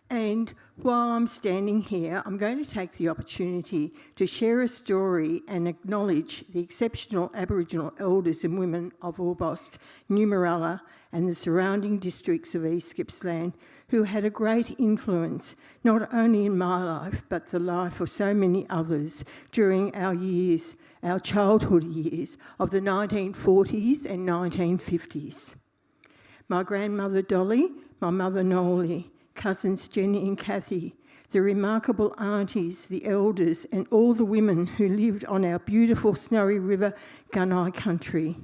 And while I'm standing here, I'm going to take the opportunity to share a story and acknowledge the exceptional Aboriginal elders and women of Orbost, Numaralla and the surrounding districts of East Gippsland who had a great influence not only in my life but the life of so many others during our years, our childhood years of the 1940s and 1950s. My grandmother Dolly, my mother Noli, cousins Jenny and Kathy, the remarkable aunties, the elders and all the women who lived on our beautiful Snowy River Gunai country.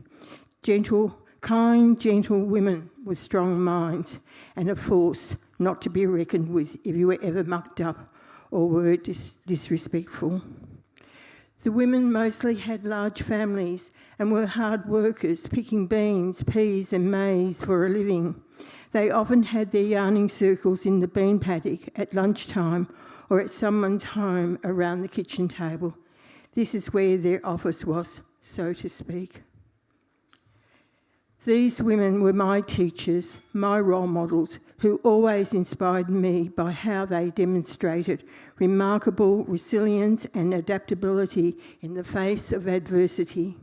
Kind, gentle women with strong minds and a force not to be reckoned with if you were ever mucked up or were disrespectful. The women mostly had large families and were hard workers, picking beans, peas and maize for a living. They often had their yarning circles in the bean paddock at lunchtime or at someone's home around the kitchen table. This is where their office was, so to speak. These women were my teachers, my role models, who always inspired me by how they demonstrated remarkable resilience and adaptability in the face of adversity.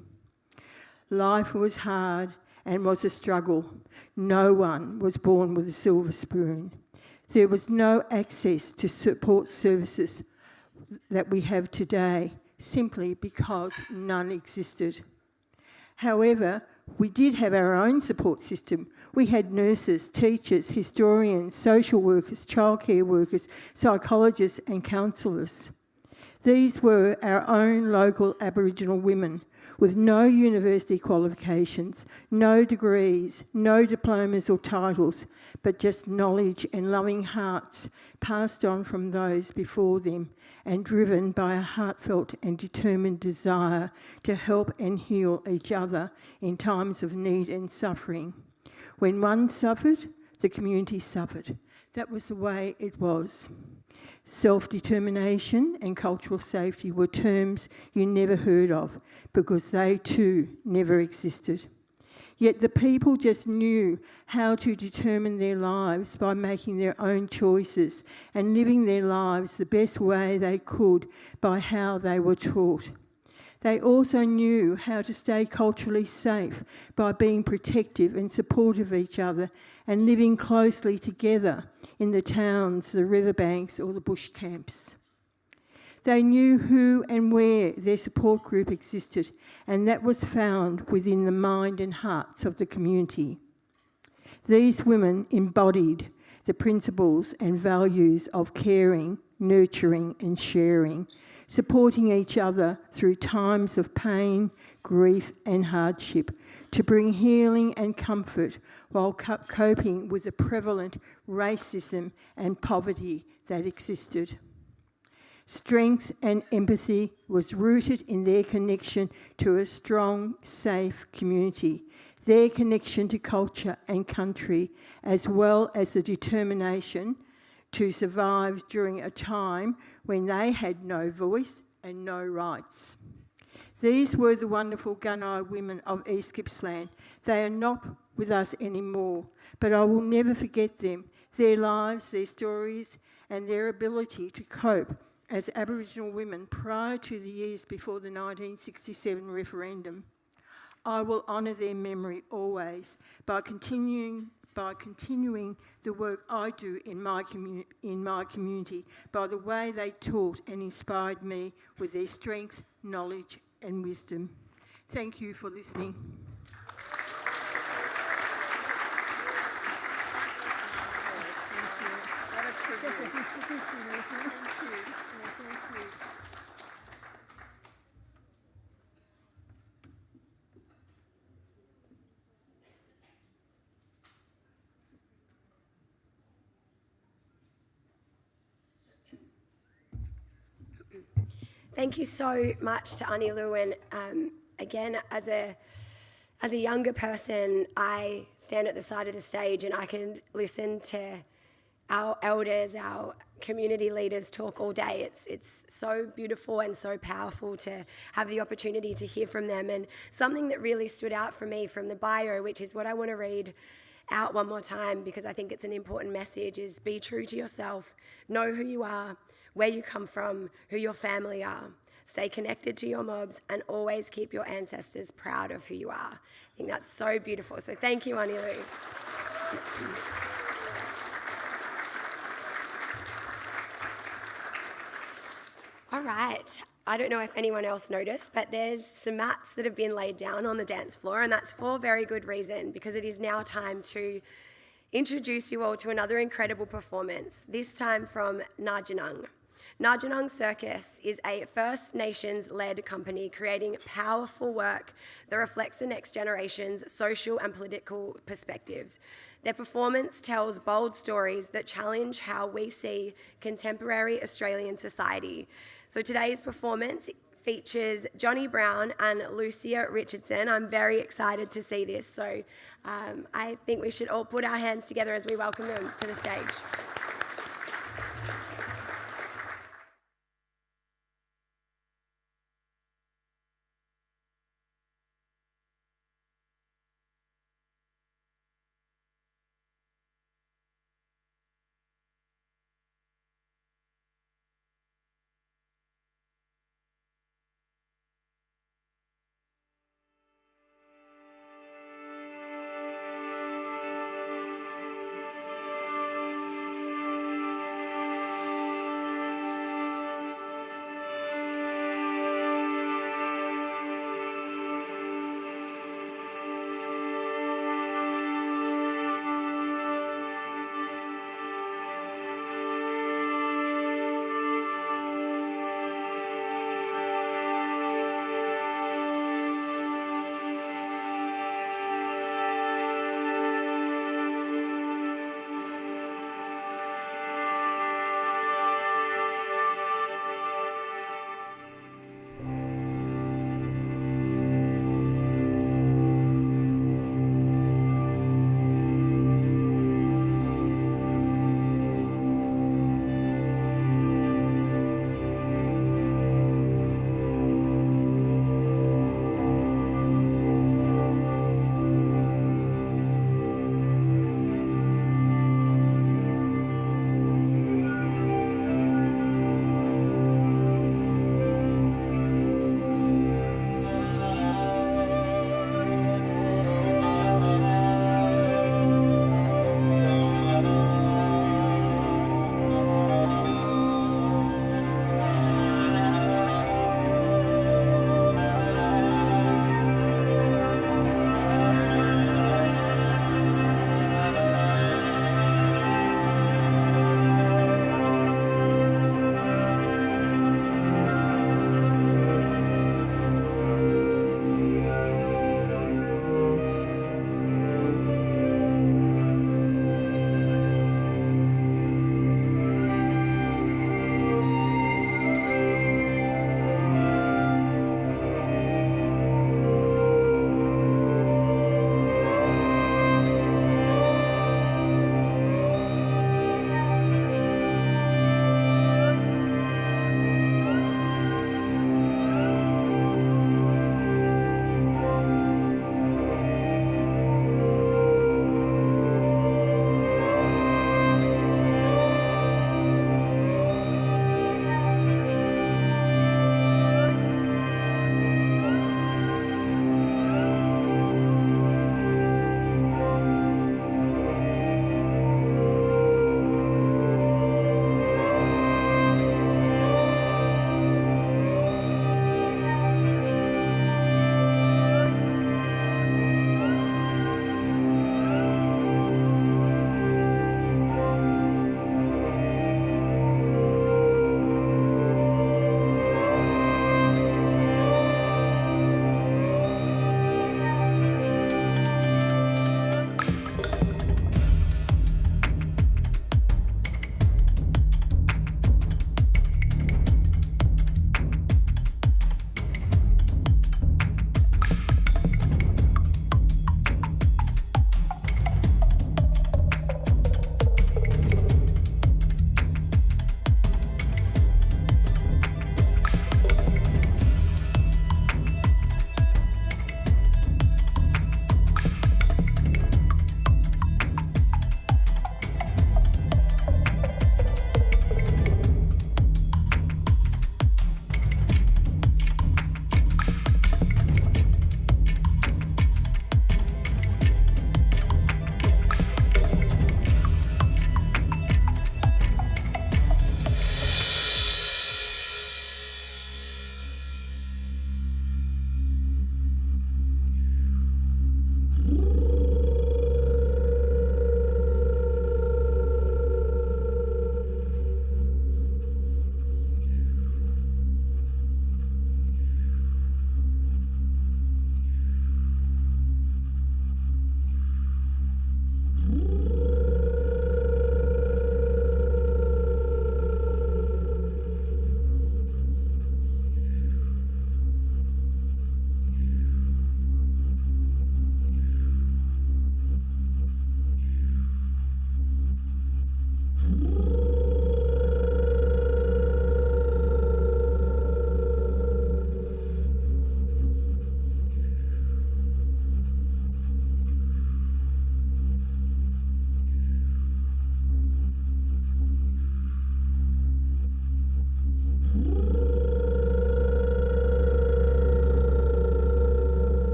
Life was hard and was a struggle. No one was born with a silver spoon. There was no access to support services that we have today, simply because none existed. However, we did have our own support system. We had nurses, teachers, historians, social workers, childcare workers, psychologists and counsellors. These were our own local Aboriginal women with no university qualifications, no degrees, no diplomas or titles, but just knowledge and loving hearts passed on from those before them and driven by a heartfelt and determined desire to help and heal each other in times of need and suffering. When one suffered, the community suffered. That was the way it was. Self-determination and cultural safety were terms you never heard of because they too never existed. Yet the people just knew how to determine their lives by making their own choices and living their lives the best way they could by how they were taught. They also knew how to stay culturally safe by being protective and supportive of each other and living closely together in the towns, the riverbanks or the bush camps. They knew who and where their support group existed, and that was found within the mind and hearts of the community. These women embodied the principles and values of caring, nurturing and sharing, supporting each other through times of pain, grief and hardship, to bring healing and comfort while coping with the prevalent racism and poverty that existed. Strength and empathy was rooted in their connection to a strong, safe community, their connection to culture and country, as well as the determination to survive during a time when they had no voice and no rights. These were the wonderful Gunai women of East Gippsland. They are not with us anymore, but I will never forget them, their lives, their stories, and their ability to cope as Aboriginal women prior to the years before the 1967 referendum. I will honour their memory always by continuing the work I do in my community, by the way they taught and inspired me with their strength, knowledge and wisdom. Thank you for listening. Thank you so much to Anilu, and again, as a younger person, I stand at the side of the stage and I can listen to our elders, our community leaders talk all day. It's so beautiful and so powerful to have the opportunity to hear from them. And something that really stood out for me from the bio, which is what I want to read out one more time because I think it's an important message, is be true to yourself, know who you are, where you come from, who your family are. Stay connected to your mobs and always keep your ancestors proud of who you are. I think that's so beautiful. So thank you, Anilu. All right. I don't know if anyone else noticed, but there's some mats that have been laid down on the dance floor, and that's for very good reason, because it is now time to introduce you all to another incredible performance, this time from Ngarrnjunung. Ngarrnjunung Circus is a First Nations-led company creating powerful work that reflects the next generation's social and political perspectives. Their performance tells bold stories that challenge how we see contemporary Australian society. So today's performance features Johnny Brown and Lucia Richardson. I'm very excited to see this, so I think we should all put our hands together as we welcome them to the stage.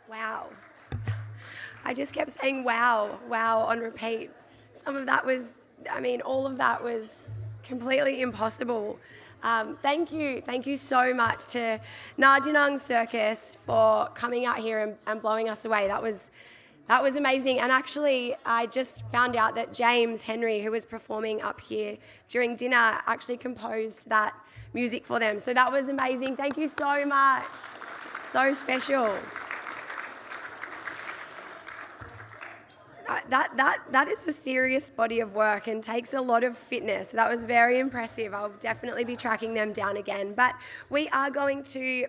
Wow. I just kept saying wow, wow on repeat. Some of that was, all of that was completely impossible. Thank you so much to Ngarjinung Circus for coming out here and blowing us away. That was amazing. And actually, I just found out that James Henry, who was performing up here during dinner, actually composed that music for them. So that was amazing. Thank you so much. So special. That is a serious body of work and takes a lot of fitness. That was very impressive. I'll definitely be tracking them down again. But we are going to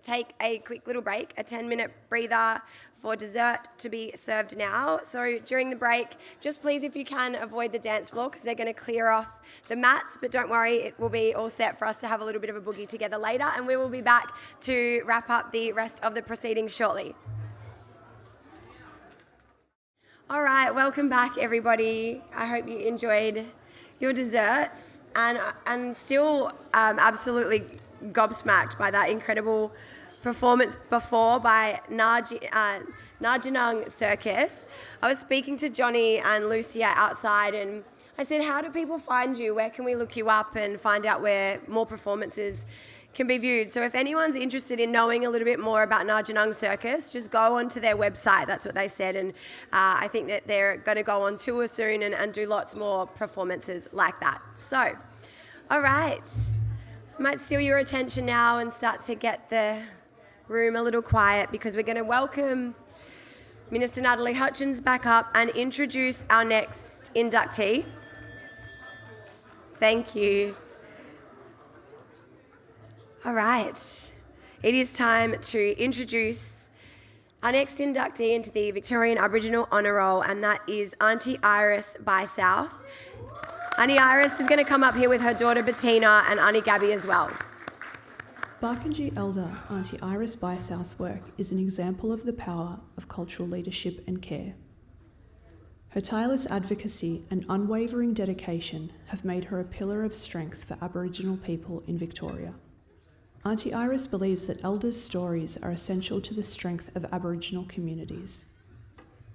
take a quick little break, a 10-minute breather for dessert to be served now. So during the break, just please, if you can, avoid the dance floor because they're going to clear off the mats. But don't worry, it will be all set for us to have a little bit of a boogie together later. And we will be back to wrap up the rest of the proceedings shortly. All right, welcome back, everybody. I hope you enjoyed your desserts and still absolutely gobsmacked by that incredible performance before by Ngarjinung Circus. I was speaking to Johnny and Lucia outside and I said, how do people find you? Where can we look you up and find out where more performances can be viewed? So if anyone's interested in knowing a little bit more about Ngarjinung Circus, just go onto their website. That's what they said. And I think that they're going to go on tour soon and do lots more performances like that. So, all right. I might steal your attention now and start to get the room a little quiet because we're going to welcome Minister Natalie Hutchins back up and introduce our next inductee. Thank you. All right, it is time to introduce our next inductee into the Victorian Aboriginal Honour Roll, and that is Auntie Iris by South. Auntie Iris is going to come up here with her daughter Bettina and Auntie Gabby as well. Barkindji elder Auntie Iris by South's work is an example of the power of cultural leadership and care. Her tireless advocacy and unwavering dedication have made her a pillar of strength for Aboriginal people in Victoria. Auntie Iris believes that elders' stories are essential to the strength of Aboriginal communities.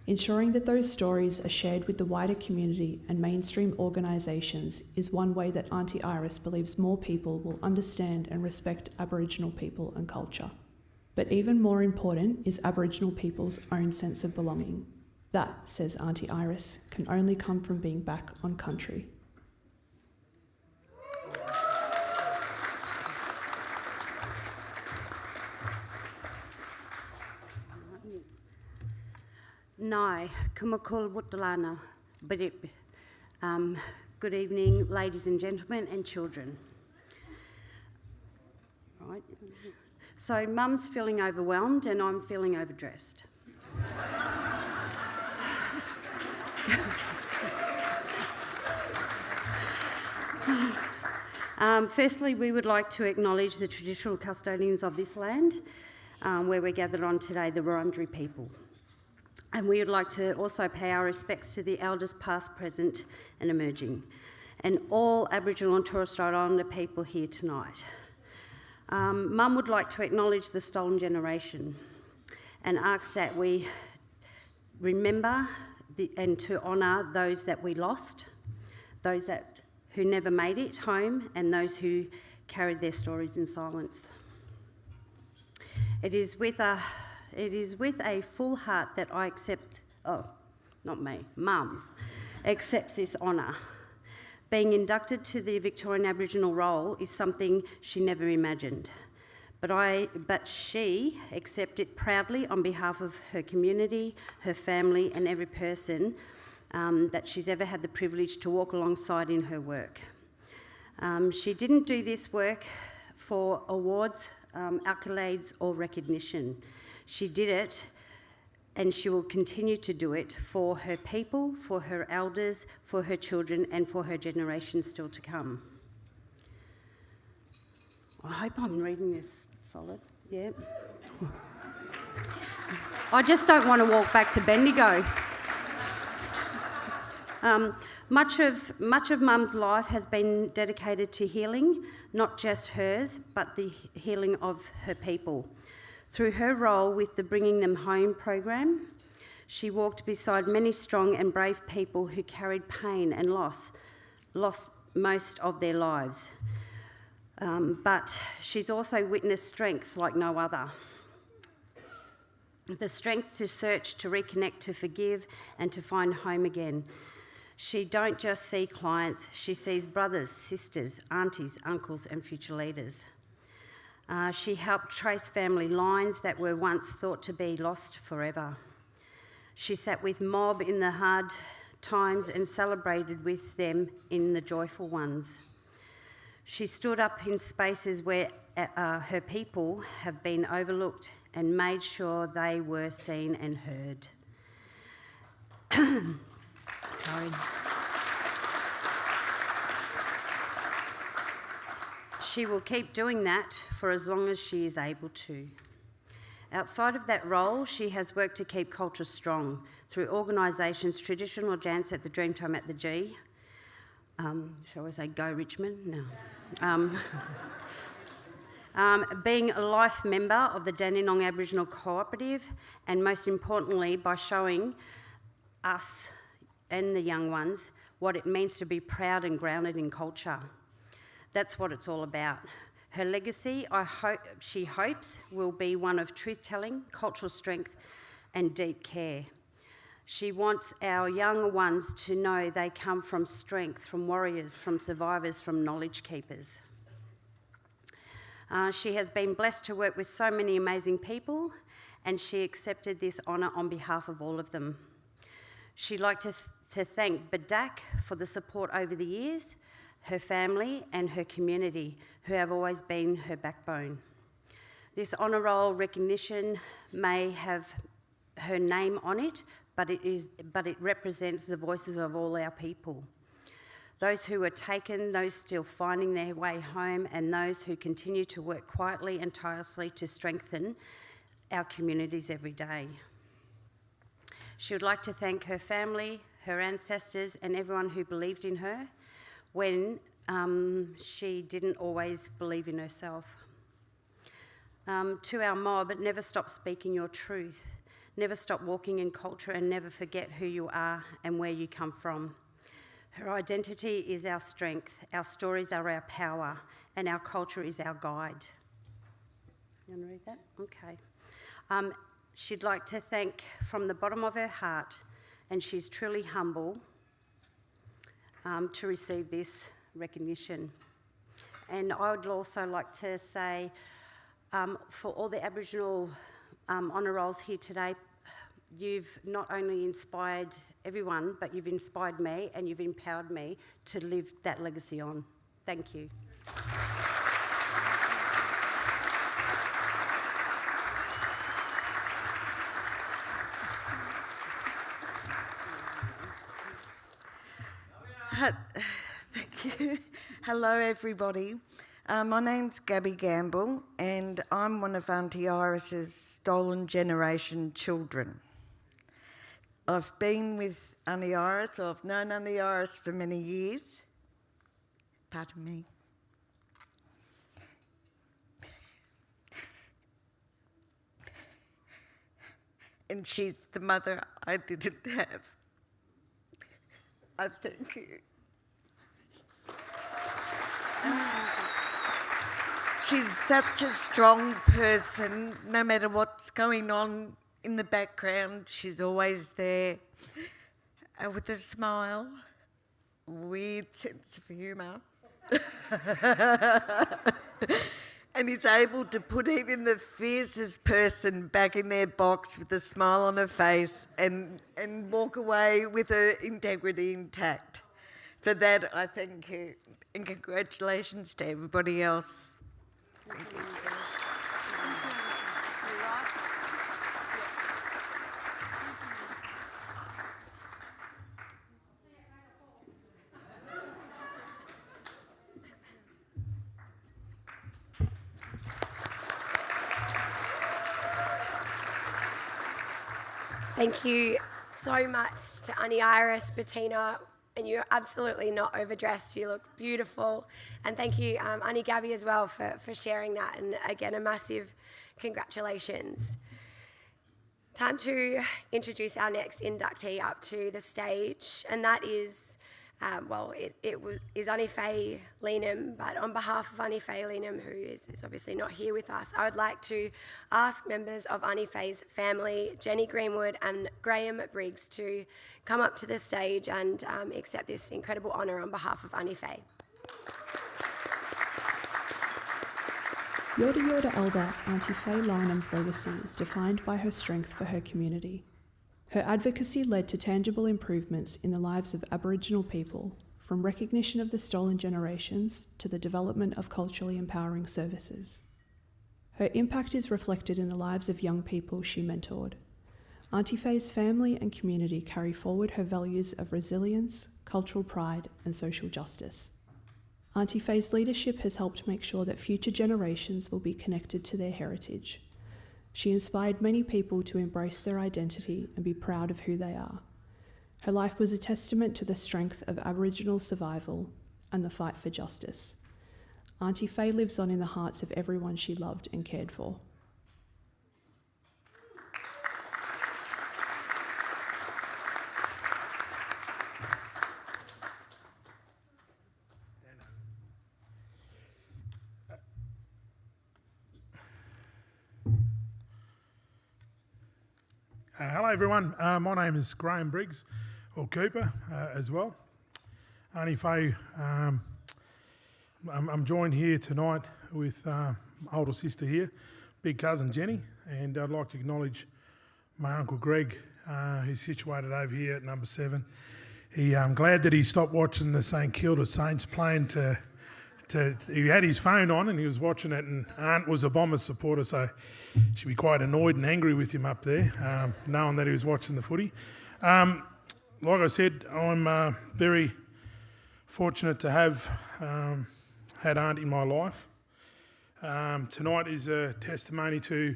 Ensuring that those stories are shared with the wider community and mainstream organisations is one way that Auntie Iris believes more people will understand and respect Aboriginal people and culture. But even more important is Aboriginal people's own sense of belonging. That, says Auntie Iris, can only come from being back on country. Nai, Kumakul Wutalana, Badip. Good evening, ladies and gentlemen and children. Right. So Mum's feeling overwhelmed and I'm feeling overdressed. Firstly, we would like to acknowledge the traditional custodians of this land where we're gathered on today, the Wurundjeri people. And we would like to also pay our respects to the elders past, present and emerging, and all Aboriginal and Torres Strait Islander people here tonight. Mum would like to acknowledge the stolen generation and ask that we remember and to honour those that we lost, those who never made it home and those who carried their stories in silence. It is with a full heart that I accept, Mum, accepts this honour. Being inducted to the Victorian Aboriginal Roll is something she never imagined, but she accepts it proudly on behalf of her community, her family and every person that she's ever had the privilege to walk alongside in her work. She didn't do this work for awards, accolades or recognition. She did it and she will continue to do it for her people, for her elders, for her children and for her generations still to come. I hope I'm reading this solid, yeah. I just don't want to walk back to Bendigo. Much of Mum's life has been dedicated to healing, not just hers, but the healing of her people. Through her role with the Bringing Them Home program, she walked beside many strong and brave people who carried pain and lost most of their lives. But she's also witnessed strength like no other. The strength to search, to reconnect, to forgive, and to find home again. She don't just see clients, she sees brothers, sisters, aunties, uncles, and future leaders. She helped trace family lines that were once thought to be lost forever. She sat with mob in the hard times and celebrated with them in the joyful ones. She stood up in spaces where her people have been overlooked and made sure they were seen and heard. Sorry. She will keep doing that for as long as she is able to. Outside of that role, she has worked to keep culture strong through organisations, traditional dance at the Dreamtime at the G. Shall we say go Richmond? No. Being a life member of the Dandenong Aboriginal Cooperative, and most importantly, by showing us and the young ones what it means to be proud and grounded in culture. That's what it's all about. Her legacy, she hopes, will be one of truth-telling, cultural strength and deep care. She wants our young ones to know they come from strength, from warriors, from survivors, from knowledge keepers. She has been blessed to work with so many amazing people, and she accepted this honour on behalf of all of them. She'd like to thank Badak for the support over the years, her family and her community, who have always been her backbone. This honour roll recognition may have her name on it, but it represents the voices of all our people. Those who were taken, those still finding their way home, and those who continue to work quietly and tirelessly to strengthen our communities every day. She would like to thank her family, her ancestors, and everyone who believed in her when she didn't always believe in herself. To our mob, never stop speaking your truth. Never stop walking in culture, and never forget who you are and where you come from. Her identity is our strength, our stories are our power, and our culture is our guide. You want to read that? Okay. She'd like to thank from the bottom of her heart, and she's truly humble to receive this recognition. And I would also like to say, for all the Aboriginal honour rolls here today, you've not only inspired everyone, but you've inspired me and you've empowered me to live that legacy on. Thank you. Thank you. Hello, everybody. My name's Gabby Gamble, and I'm one of Auntie Iris's stolen generation children. I've been with Auntie Iris, or I've known Auntie Iris for many years. Pardon me. And she's the mother I didn't have. I thank you. She's such a strong person. No matter what's going on in the background, she's always there with a smile, weird sense of humour. And is able to put even the fiercest person back in their box with a smile on her face and walk away with her integrity intact. For that, I thank you. And congratulations to everybody else. Thank you. Thank you so much to Auntie Iris, Bettina, and you're absolutely not overdressed. You look beautiful. And thank you, Auntie Gabby, as well, for sharing that. And again, a massive Congratulations. Time to introduce our next inductee up to the stage, and that is, is Annie Faye Leenham, but on behalf of Annie Faye Leenham, who is obviously not here with us, I would like to ask members of Annie Faye's family, Jenny Greenwood and Graham Briggs, to come up to the stage and accept this incredible honour on behalf of Annie Faye. Yorta Yorta elder Auntie Faye Lynham's legacy is defined by her strength for her community. Her advocacy led to tangible improvements in the lives of Aboriginal people, from recognition of the stolen generations to the development of culturally empowering services. Her impact is reflected in the lives of young people she mentored. Auntie Faye's family and community carry forward her values of resilience, cultural pride and social justice. Auntie Faye's leadership has helped make sure that future generations will be connected to their heritage. She inspired many people to embrace their identity and be proud of who they are. Her life was a testament to the strength of Aboriginal survival and the fight for justice. Auntie Faye lives on in the hearts of everyone she loved and cared for. Hello everyone, my name is Graham Briggs, or Cooper as well. Auntie Faye, I'm joined here tonight with my older sister here, big cousin Jenny, and I'd like to acknowledge my Uncle Greg, who's situated over here at number 7. I'm glad that he stopped watching the St Kilda Saints playing he had his phone on and he was watching it, and Aunt was a Bombers supporter, so she'd be quite annoyed and angry with him up there, knowing that he was watching the footy. Like I said, I'm very fortunate to have had Aunt in my life. Tonight is a testimony to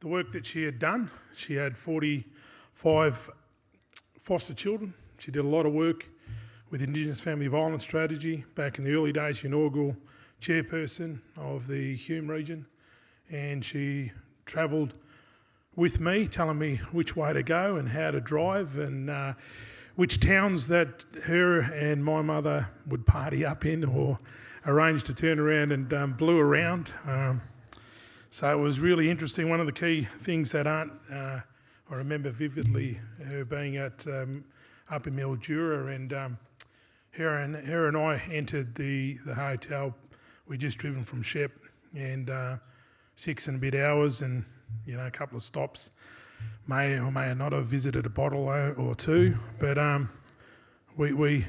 the work that she had done. She had 45 foster children. She did a lot of work with Indigenous Family Violence Strategy. Back in the early days, she inaugural chairperson of the Hume region, and she travelled with me, telling me which way to go and how to drive and which towns that her and my mother would party up in or arrange to turn around and blew around. So it was really interesting. One of the key things that I remember vividly, her being at up in Mildura, and her and I entered the hotel. We'd just driven from Shep, and 6 and a bit hours, and a couple of stops. May or may not have visited a bottle or two, but we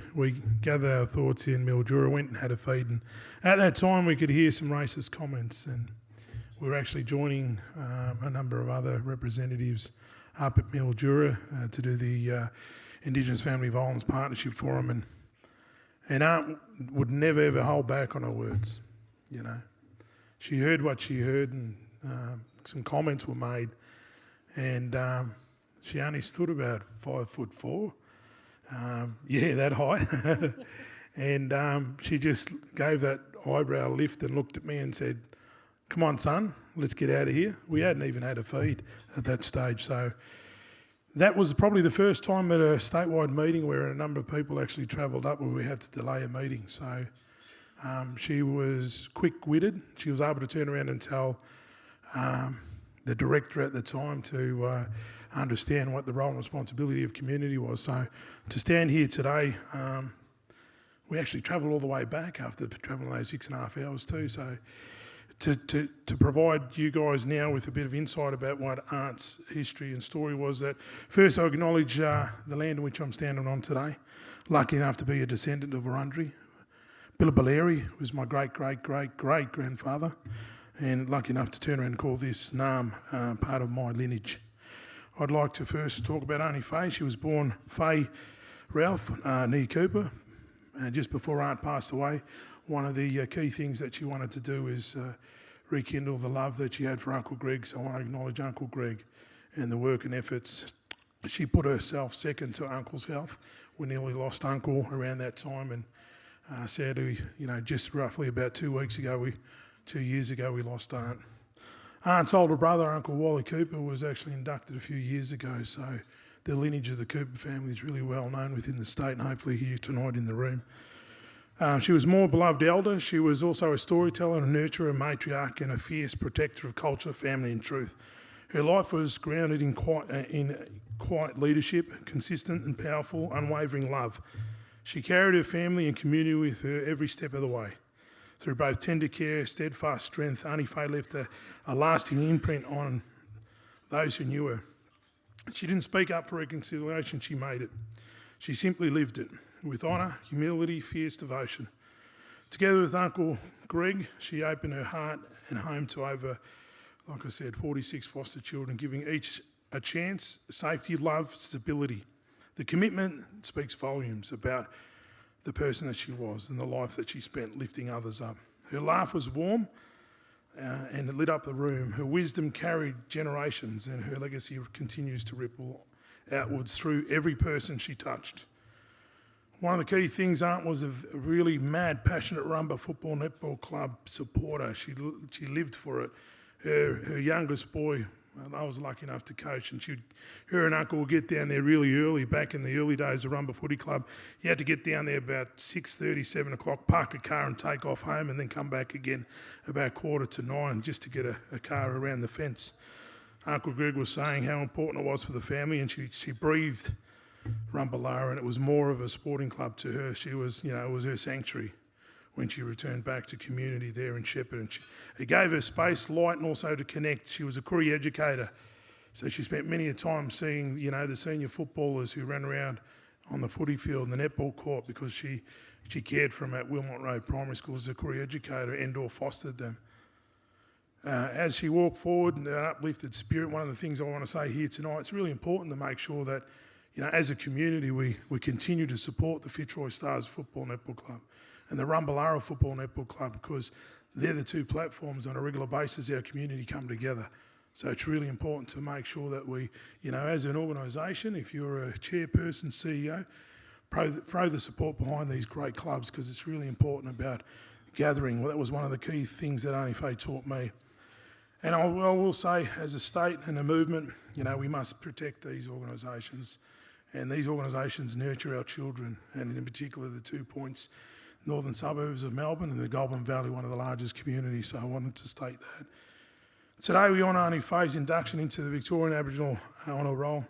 gathered our thoughts in Mildura, went and had a feed, and at that time we could hear some racist comments, and we were actually joining a number of other representatives up at Mildura to do the Indigenous Family Violence Partnership Forum, and Aunt would never ever hold back on her words. She heard what she heard, and some comments were made, and she only stood about 5'4", that height, and she just gave that eyebrow lift and looked at me and said, "Come on, son, let's get out of here." We hadn't even had a feed at that stage, so that was probably the first time at a statewide meeting where a number of people actually travelled up where we had to delay a meeting. So she was quick-witted. She was able to turn around and tell the director at the time to understand what the role and responsibility of community was. So to stand here today, we actually travelled all the way back after travelling those 6.5 hours too. So to provide you guys now with a bit of insight about what Aunt's history and story was, that first I acknowledge the land in which I'm standing on today. Lucky enough to be a descendant of Wurundjeri. Billabulleri was my great-great-great-great-grandfather, and lucky enough to turn around and call this Naarm part of my lineage. I'd like to first talk about Auntie Faye. She was born Faye Ralph near Cooper, and just before Aunt passed away, one of the key things that she wanted to do is rekindle the love that she had for Uncle Greg. So I want to acknowledge Uncle Greg and the work and efforts. She put herself second to Uncle's health. We nearly lost Uncle around that time, and sadly, just roughly about 2 years ago, we lost Aunt. aunt's older brother, Uncle Wally Cooper, was actually inducted a few years ago, so the lineage of the Cooper family is really well known within the state and hopefully here tonight in the room. She was a more beloved elder. She was also a storyteller, a nurturer, a matriarch and a fierce protector of culture, family and truth. Her life was grounded in quiet leadership, consistent and powerful, unwavering love. She carried her family and community with her every step of the way. Through both tender care, steadfast strength, Auntie Faye left a lasting imprint on those who knew her. She didn't speak up for reconciliation, she made it. She simply lived it, with honour, humility, fierce devotion. Together with Uncle Greg, she opened her heart and home to over, like I said, 46 foster children, giving each a chance, safety, love, stability. The commitment speaks volumes about the person that she was and the life that she spent lifting others up. Her laugh was warm and it lit up the room. Her wisdom carried generations and her legacy continues to ripple outwards through every person she touched. One of the key things Aunt was a really mad, passionate Rumba football netball club supporter. She lived for it. Her youngest boy, I was lucky enough to coach, and her and Uncle would get down there really early. Back in the early days of Rumba Footy Club, you had to get down there about 6:30, 7 o'clock, park a car and take off home and then come back again about 8:45 just to get a car around the fence. Uncle Greg was saying how important it was for the family, and she breathed Rumballara, and it was more of a sporting club to her. She was, it was her sanctuary when she returned back to community there in Shepherd. And it gave her space, light, and also to connect. She was a Koori educator, so she spent many a time seeing, the senior footballers who ran around on the footy field and the netball court because she cared for them at Wilmot Road Primary School as a Koori educator and/or fostered them. As she walked forward in an uplifted spirit, one of the things I want to say here tonight, it's really important to make sure that, as a community, we continue to support the Fitzroy Stars Football Netball Club and the Rumballara Football Netball Club, because they're the two platforms on a regular basis our community come together. So it's really important to make sure that we, as an organisation, if you're a chairperson, CEO, throw the support behind these great clubs, because it's really important about gathering. Well, that was one of the key things that Auntie Faye taught me. And I will say, as a state and a movement, we must protect these organisations. And these organisations nurture our children, and in particular the 2 points, northern suburbs of Melbourne and the Goulburn Valley, one of the largest communities, so I wanted to state that. Today we honour Auntie Faye's induction into the Victorian Aboriginal Honour Roll,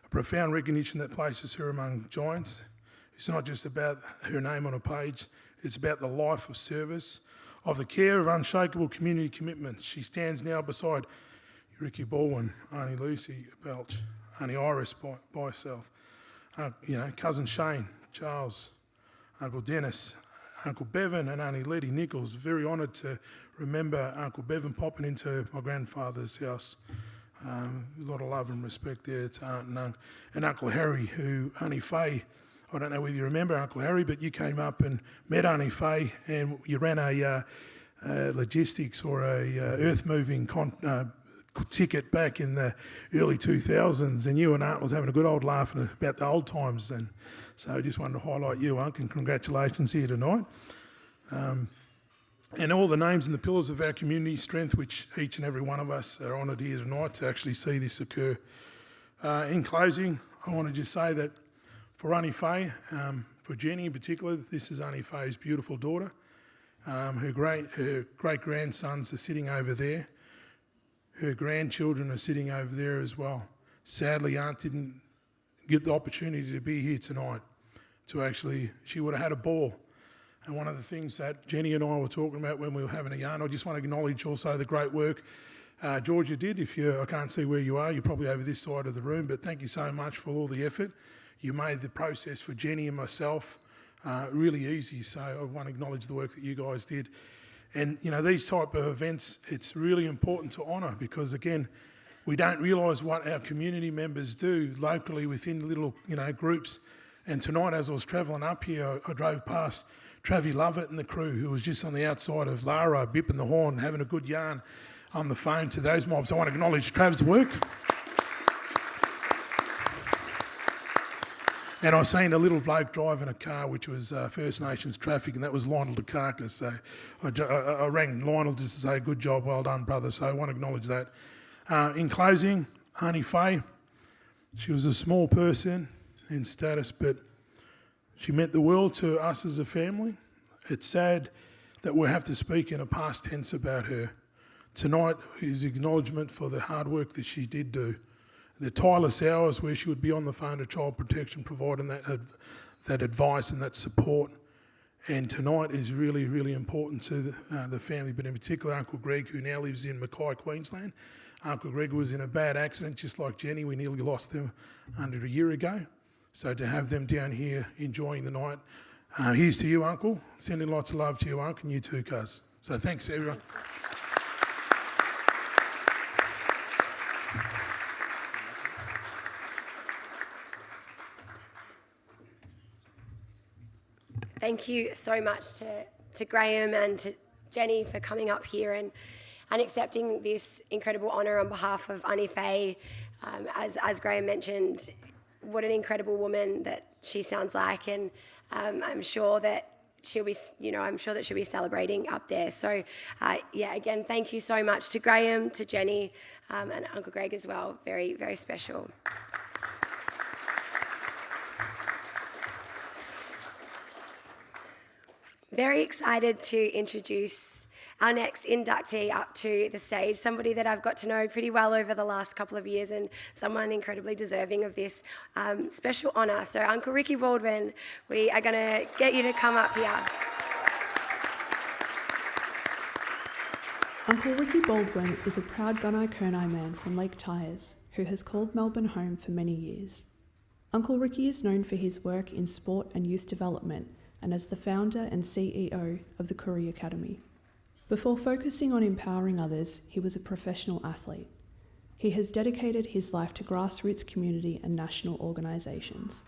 a profound recognition that places her among giants. It's not just about her name on a page, it's about the life of service, of the care of unshakable community commitment. She stands now beside Ricky Baldwin, Auntie Lucy Belch, Auntie Iris by herself, Cousin Shane, Charles, Uncle Dennis, Uncle Bevan and Auntie Letty Nichols. Very honoured to remember Uncle Bevan popping into my grandfather's house. A lot of love and respect there to Aunt and Uncle. And Uncle Harry, who Auntie Faye, I don't know whether you remember Uncle Harry, but you came up and met Auntie Faye and you ran a logistics or a earth-moving ticket back in the early 2000s, and you and Aunt was having a good old laugh about the old times then. So I just wanted to highlight you, Unc, and congratulations here tonight. And all the names and the pillars of our community strength, which each and every one of us are honoured here tonight to actually see this occur. In closing, I want to just say that for Auntie Faye, for Jenny in particular, this is Auntie Faye's beautiful daughter. Her great-grandsons are sitting over there. Her grandchildren are sitting over there as well. Sadly, Aunt didn't get the opportunity to be here tonight. She would have had a ball. And one of the things that Jenny and I were talking about when we were having a yarn, I just want to acknowledge also the great work Georgia did. I can't see where you are, you're probably over this side of the room, but thank you so much for all the effort. You made the process for Jenny and myself really easy, so I want to acknowledge the work that you guys did. And, these type of events, it's really important to honour because, again, we don't realise what our community members do locally within little, groups. And tonight, as I was travelling up here, I drove past Travie Lovett and the crew, who was just on the outside of Lara, bipping the horn, having a good yarn on the phone to those mobs. I want to acknowledge Trav's work. And I seen a little bloke driving a car which was First Nations traffic, and that was Lionel DeCarcas. So I rang Lionel just to say, good job, well done, brother. So I want to acknowledge that. In closing, Honey Faye, she was a small person in status, but she meant the world to us as a family. It's sad that we'll have to speak in a past tense about her. Tonight is acknowledgement for the hard work that she did do. The tireless hours where she would be on the phone to Child Protection providing that advice and that support. And tonight is really, really important to the family, but in particular Uncle Greg, who now lives in Mackay, Queensland. Uncle Greg was in a bad accident, just like Jenny. We nearly lost them under a year ago. So to have them down here enjoying the night, here's to you, Uncle. Sending lots of love to you, Uncle, and you too, cuz. So thanks, everyone. Thank you so much to Graham and to Jenny for coming up here and accepting this incredible honour on behalf of Annie Faye. As Graham mentioned, what an incredible woman that she sounds like, and I'm sure that she'll be celebrating up there. So, again, thank you so much to Graham, to Jenny, and Uncle Greg as well. Very, very special. Very excited to introduce our next inductee up to the stage, somebody that I've got to know pretty well over the last couple of years and someone incredibly deserving of this special honour. So Uncle Ricky Baldwin, we are going to get you to come up here. Uncle Ricky Baldwin is a proud Gunai-Kurnai man from Lake Tyers who has called Melbourne home for many years. Uncle Ricky is known for his work in sport and youth development and as the founder and CEO of the Koori Academy. Before focusing on empowering others, he was a professional athlete. He has dedicated his life to grassroots community and national organisations.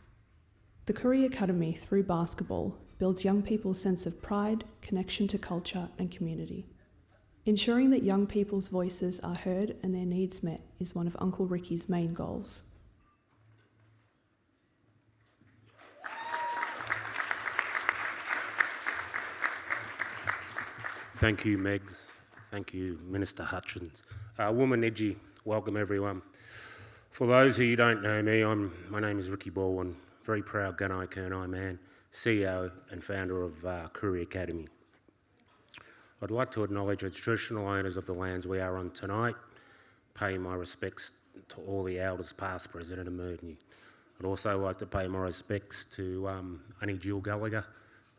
The Koori Academy, through basketball, builds young people's sense of pride, connection to culture and community. Ensuring that young people's voices are heard and their needs met is one of Uncle Ricky's main goals. Thank you, Megs. Thank you, Minister Hutchins. Woman Edgy, welcome everyone. For those who don't know me, my name is Ricky Baldwin, very proud Gunai-Kurnai man, CEO and founder of Koori Academy. I'd like to acknowledge the traditional owners of the lands we are on tonight, pay my respects to all the elders past, present and emerging. I'd also like to pay my respects to Annie Jill Gallagher,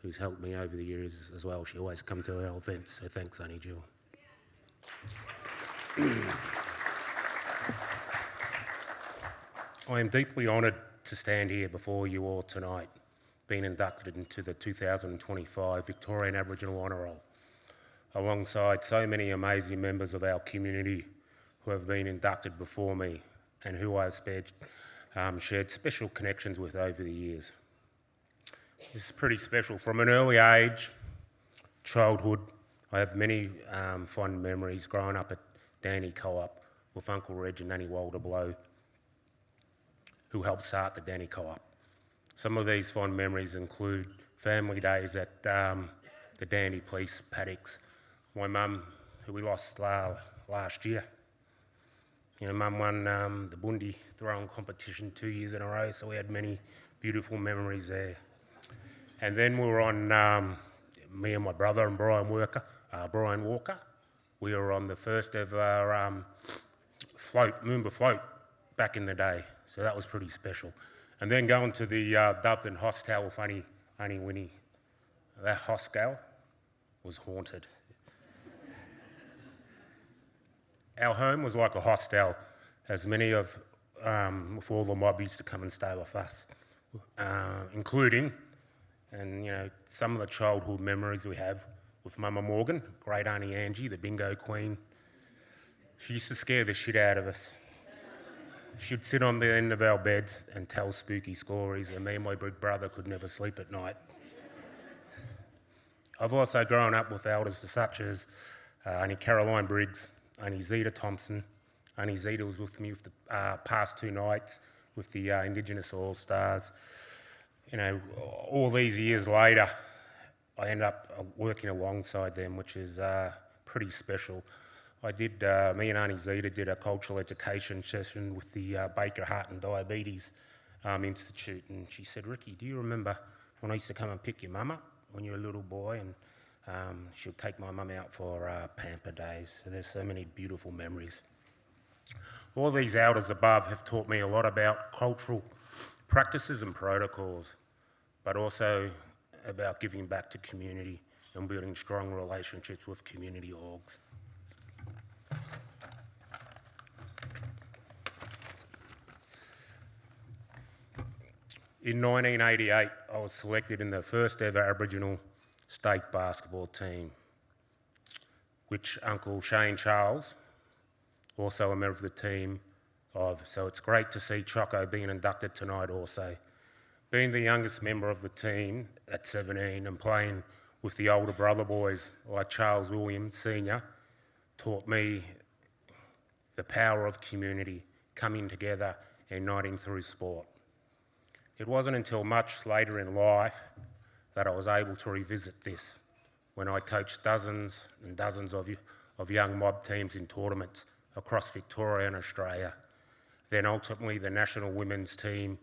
who's helped me over the years as well. She always comes to our events, so thanks, Annie Jill. I am deeply honoured to stand here before you all tonight, being inducted into the 2025 Victorian Aboriginal Honour Roll, alongside so many amazing members of our community who have been inducted before me and who I have shared special connections with over the years. This is pretty special. From an early age, childhood, I have many fond memories growing up at Danny Co-op with Uncle Reg and Nanny Walter Blow, who helped start the Danny Co-op. Some of these fond memories include family days at the Danny Police paddocks. My mum, who we lost last year, Mum won the Bundi throwing competition 2 years in a row, so we had many beautiful memories there. And then we were on, me and my brother and Brian Walker, we were on the first ever Moomba float back in the day, so that was pretty special. And then going to the Doveton hostel with Annie Winnie. That hostel was haunted. Our home was like a hostel, as many of, with all the mob used to come and stay with us, including, and some of the childhood memories we have with Mama Morgan, great Auntie Angie, the bingo queen. She used to scare the shit out of us. She'd sit on the end of our beds and tell spooky stories, and me and my big brother could never sleep at night. I've also grown up with elders such as Auntie Caroline Briggs, Auntie Zeta Thompson. Auntie Zeta was with me for the past 2 nights with the Indigenous All-Stars. you know, all these years later, I end up working alongside them, which is pretty special. Me and Auntie Zita did a cultural education session with the Baker Heart and Diabetes Institute, and she said, "Ricky, do you remember when I used to come and pick your mum up when you were a little boy?" And she'll take my mum out for pamper days. So there's so many beautiful memories. All these elders above have taught me a lot about cultural practices and protocols, but also about giving back to community and building strong relationships with community orgs. In 1988, I was selected in the first ever Aboriginal state basketball team, which Uncle Shane Charles, also a member of the team of. So it's great to see Choco being inducted tonight also. Being the youngest member of the team at 17 and playing with the older brother boys like Charles Williams Sr. taught me the power of community, coming together and uniting through sport. It wasn't until much later in life that I was able to revisit this, when I coached dozens and dozens of young mob teams in tournaments across Victoria and Australia. Then ultimately the national women's team,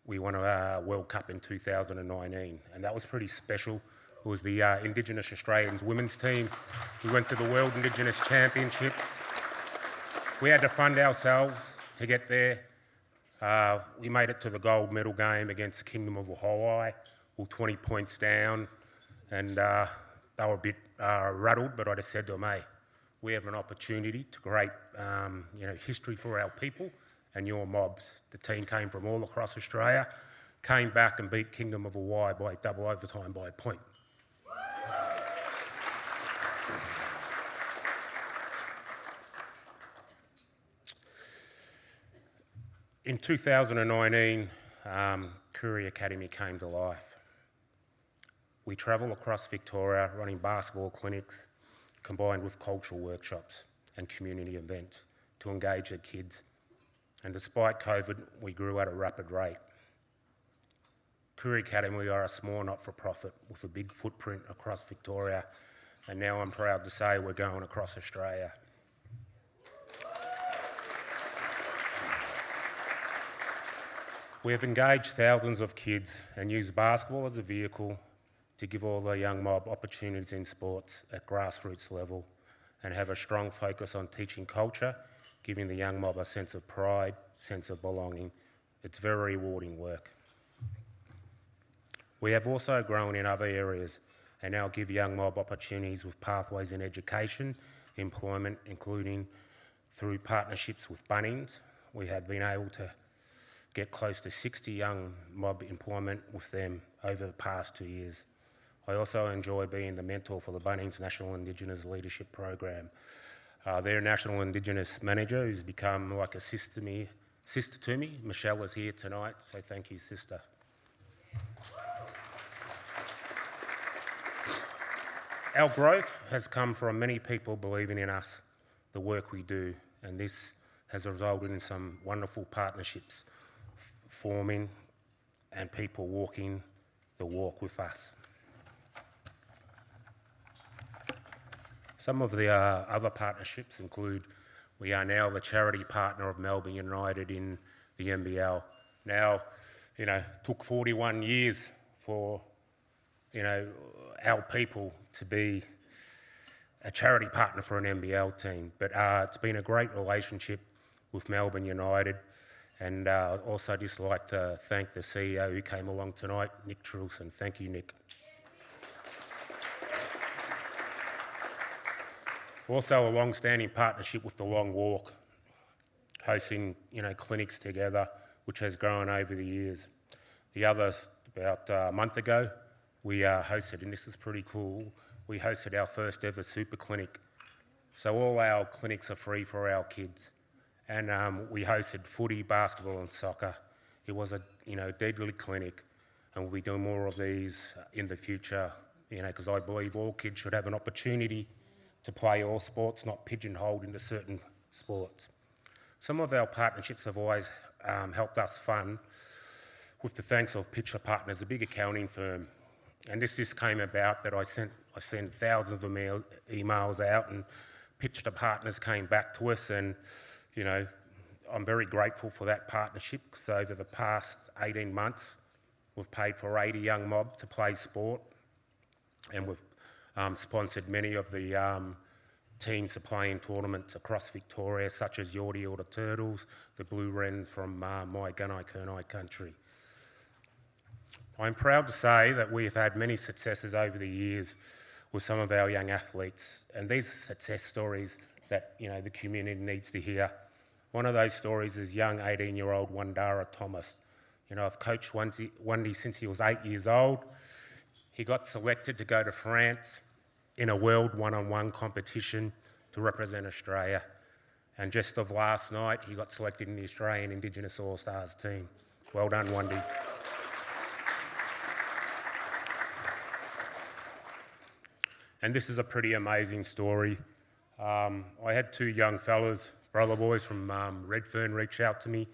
we won a World Cup in 2019, and that was pretty special. It was the Indigenous Australians women's team. We went to the World Indigenous Championships. We had to fund ourselves to get there. We made it to the gold medal game against Kingdom of Hawaii, all 20 points down, and they were a bit rattled, but I just said to them, "Hey, we have an opportunity to create history for our people and your mobs." The team came from all across Australia, came back and beat Kingdom of Hawaii by double overtime by a point. In 2019, Koori Academy came to life. We travel across Victoria running basketball clinics combined with cultural workshops and community events to engage the kids. And despite COVID, we grew at a rapid rate. Koori Academy are a small not-for-profit with a big footprint across Victoria, and now I'm proud to say we're going across Australia. We have engaged thousands of kids and used basketball as a vehicle to give all the young mob opportunities in sports at grassroots level, and have a strong focus on teaching culture, giving the young mob a sense of pride, sense of belonging. It's very rewarding work. We have also grown in other areas and now give young mob opportunities with pathways in education, employment, including through partnerships with Bunnings. We have been able to get close to 60 young mob employment with them over the past 2 years. I also enjoy being the mentor for the Bunnings National Indigenous Leadership Program. Their National Indigenous Manager, who's become like a sister to me, Michelle, is here tonight, so thank you, sister. Our growth has come from many people believing in us, the work we do, and this has resulted in some wonderful partnerships forming and people walking the walk with us. Some of the other partnerships include we are now the charity partner of Melbourne United in the NBL. Now, took 41 years for, our people to be a charity partner for an NBL team, but it's been a great relationship with Melbourne United. And also just like to thank the CEO who came along tonight, Nick Trilson. Thank you, Nick. Also a long-standing partnership with the Long Walk, hosting clinics together, which has grown over the years. The other, about a month ago, we hosted, and this is pretty cool, we hosted our first ever super clinic. So all our clinics are free for our kids. And we hosted footy, basketball and soccer. It was a deadly clinic, and we'll be doing more of these in the future, because I believe all kids should have an opportunity to play all sports, not pigeonholed into certain sports. Some of our partnerships have always helped us fund with the thanks of Pitcher Partners, a big accounting firm. And this just came about that I sent thousands of emails out, and Pitcher Partners came back to us, and you know, I'm very grateful for that partnership, because over the past 18 months, we've paid for 80 young mob to play sport, and we've sponsored many of the teams to play in tournaments across Victoria, such as Yordi or the Turtles, the Blue Wrens from my Gunai country. I'm proud to say that we have had many successes over the years with some of our young athletes, and these success stories that the community needs to hear. One of those stories is young 18-year-old Wandara Thomas. I've coached Wendy since he was 8 years old. He got selected to go to France in a world one-on-one competition to represent Australia. And just of last night, he got selected in the Australian Indigenous All-Stars team. Well done, Wendy. And this is a pretty amazing story. I had two young fellas, brother boys from Redfern, reach out to me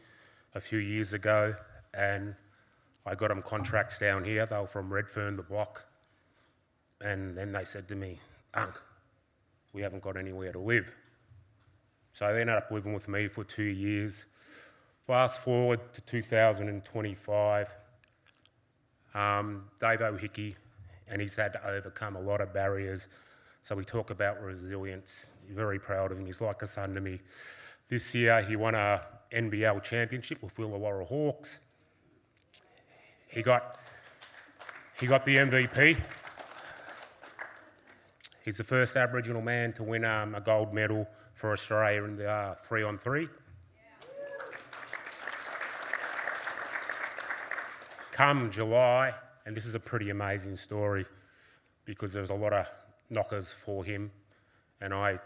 a few years ago, and I got them contracts down here. They were from Redfern, the block. And then they said to me, "Unc, we haven't got anywhere to live." So they ended up living with me for 2 years. Fast forward to 2025, Dave O'Hickey, and he's had to overcome a lot of barriers. So we talk about resilience. Very proud of him. He's like a son to me. This year he won a NBL championship with Woollawara Hawks. He got the MVP. He's the first Aboriginal man to win a gold medal for Australia in the 3-on-3. Come July, and this is a pretty amazing story because there's a lot of knockers for him, and I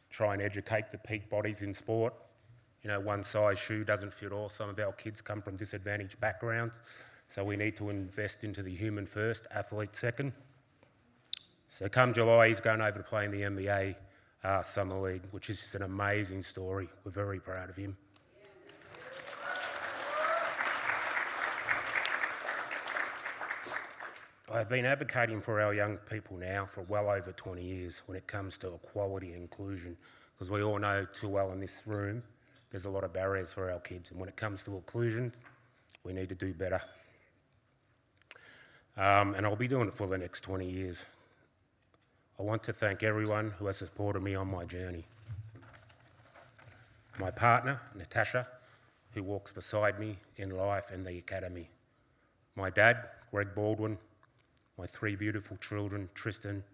try and educate the peak bodies in sport. One size shoe doesn't fit all. Some of our kids come from disadvantaged backgrounds, so we need to invest into the human first, athlete second. So come July, he's going over to play in the NBA Summer League, which is just an amazing story. We're very proud of him. I've been advocating for our young people now for well over 20 years when it comes to equality and inclusion, because we all know too well in this room there's a lot of barriers for our kids, and when it comes to inclusion, we need to do better. And I'll be doing it for the next 20 years. I want to thank everyone who has supported me on my journey. My partner, Natasha, who walks beside me in life and the academy. My dad, Greg Baldwin. My three beautiful children, Tristan,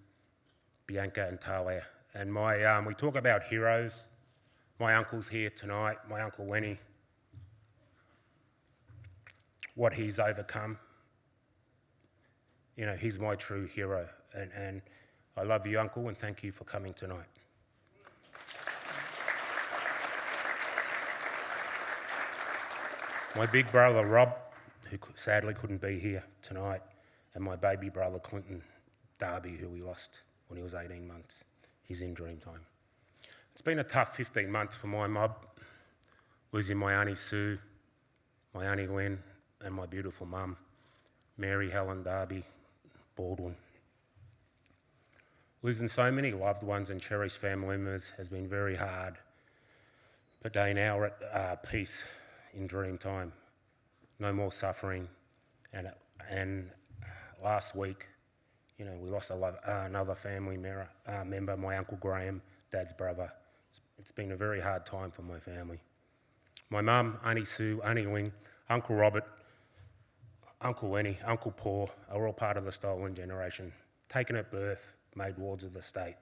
Bianca and Talia. And we talk about heroes. My uncle's here tonight, my Uncle Lenny. What he's overcome. He's my true hero. And I love you, Uncle, and thank you for coming tonight. My big brother, Rob, who sadly couldn't be here tonight, and my baby brother, Clinton Darby, who we lost when he was 18 months. He's in Dreamtime. It's been a tough 15 months for my mob, losing my Auntie Sue, my Auntie Lynn, and my beautiful mum, Mary Helen Darby Baldwin. Losing so many loved ones and cherished family members has been very hard, but they now are at peace in Dreamtime. No more suffering, and last week, we lost another family member, my Uncle Graham, Dad's brother. It's been a very hard time for my family. My mum, Auntie Sue, Auntie Ling, Uncle Robert, Uncle Lenny, Uncle Paul are all part of the stolen generation, taken at birth, made wards of the state.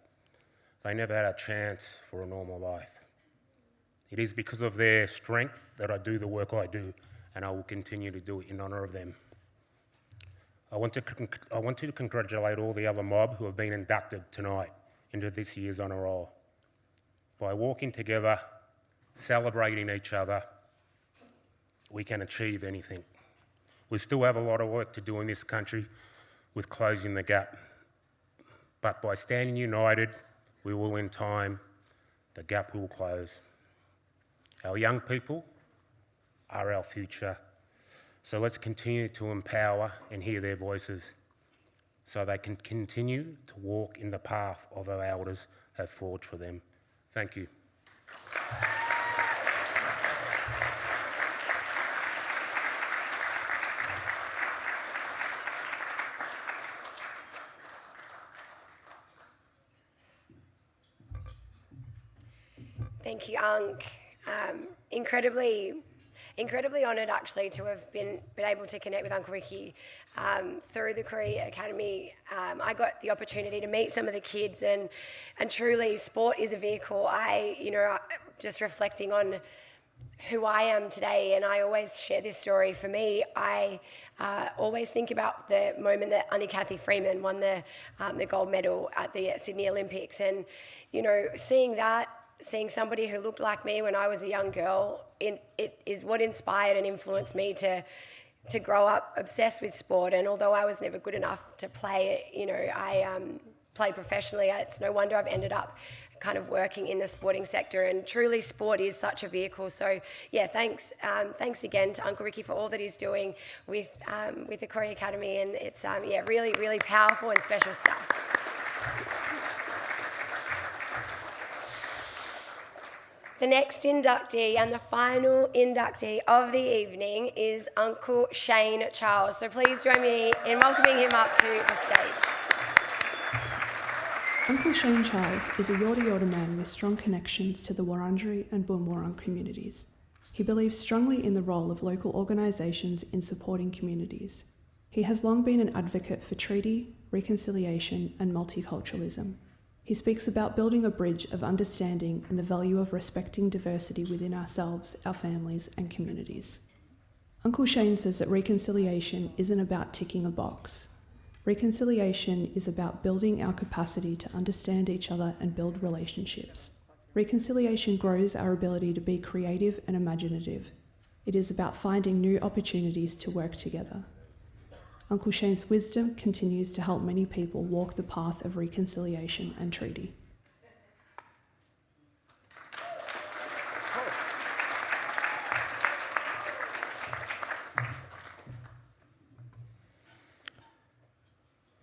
They never had a chance for a normal life. It is because of their strength that I do the work I do, and I will continue to do it in honour of them. I want to congratulate all the other mob who have been inducted tonight into this year's Honour Roll. By walking together, celebrating each other, we can achieve anything. We still have a lot of work to do in this country with closing the gap. But by standing united, we will in time, the gap will close. Our young people are our future. So let's continue to empower and hear their voices so they can continue to walk in the path of our elders have forged for them. Thank you. Thank you, Unc. Incredibly honoured actually to have been able to connect with Uncle Ricky through the Korea Academy. I got the opportunity to meet some of the kids, and truly sport is a vehicle. Just reflecting on who I am today, and I always share this story. For me, I always think about the moment that Auntie Kathy Freeman won the gold medal at the Sydney Olympics, and seeing somebody who looked like me when I was a young girl, it is what inspired and influenced me to grow up obsessed with sport. And although I was never good enough to play, I played professionally. It's no wonder I've ended up kind of working in the sporting sector, and truly sport is such a vehicle. So yeah, thanks again to Uncle Ricky for all that he's doing with the Korea Academy, and it's really, really powerful and special stuff. The next inductee and the final inductee of the evening is Uncle Shane Charles. So please join me in welcoming him up to the stage. Uncle Shane Charles is a Yorta Yorta man with strong connections to the Wurundjeri and Boonwurrung communities. He believes strongly in the role of local organisations in supporting communities. He has long been an advocate for treaty, reconciliation and multiculturalism. He speaks about building a bridge of understanding and the value of respecting diversity within ourselves, our families and communities. Uncle Shane says that reconciliation isn't about ticking a box. Reconciliation is about building our capacity to understand each other and build relationships. Reconciliation grows our ability to be creative and imaginative. It is about finding new opportunities to work together. Uncle Shane's wisdom continues to help many people walk the path of reconciliation and treaty.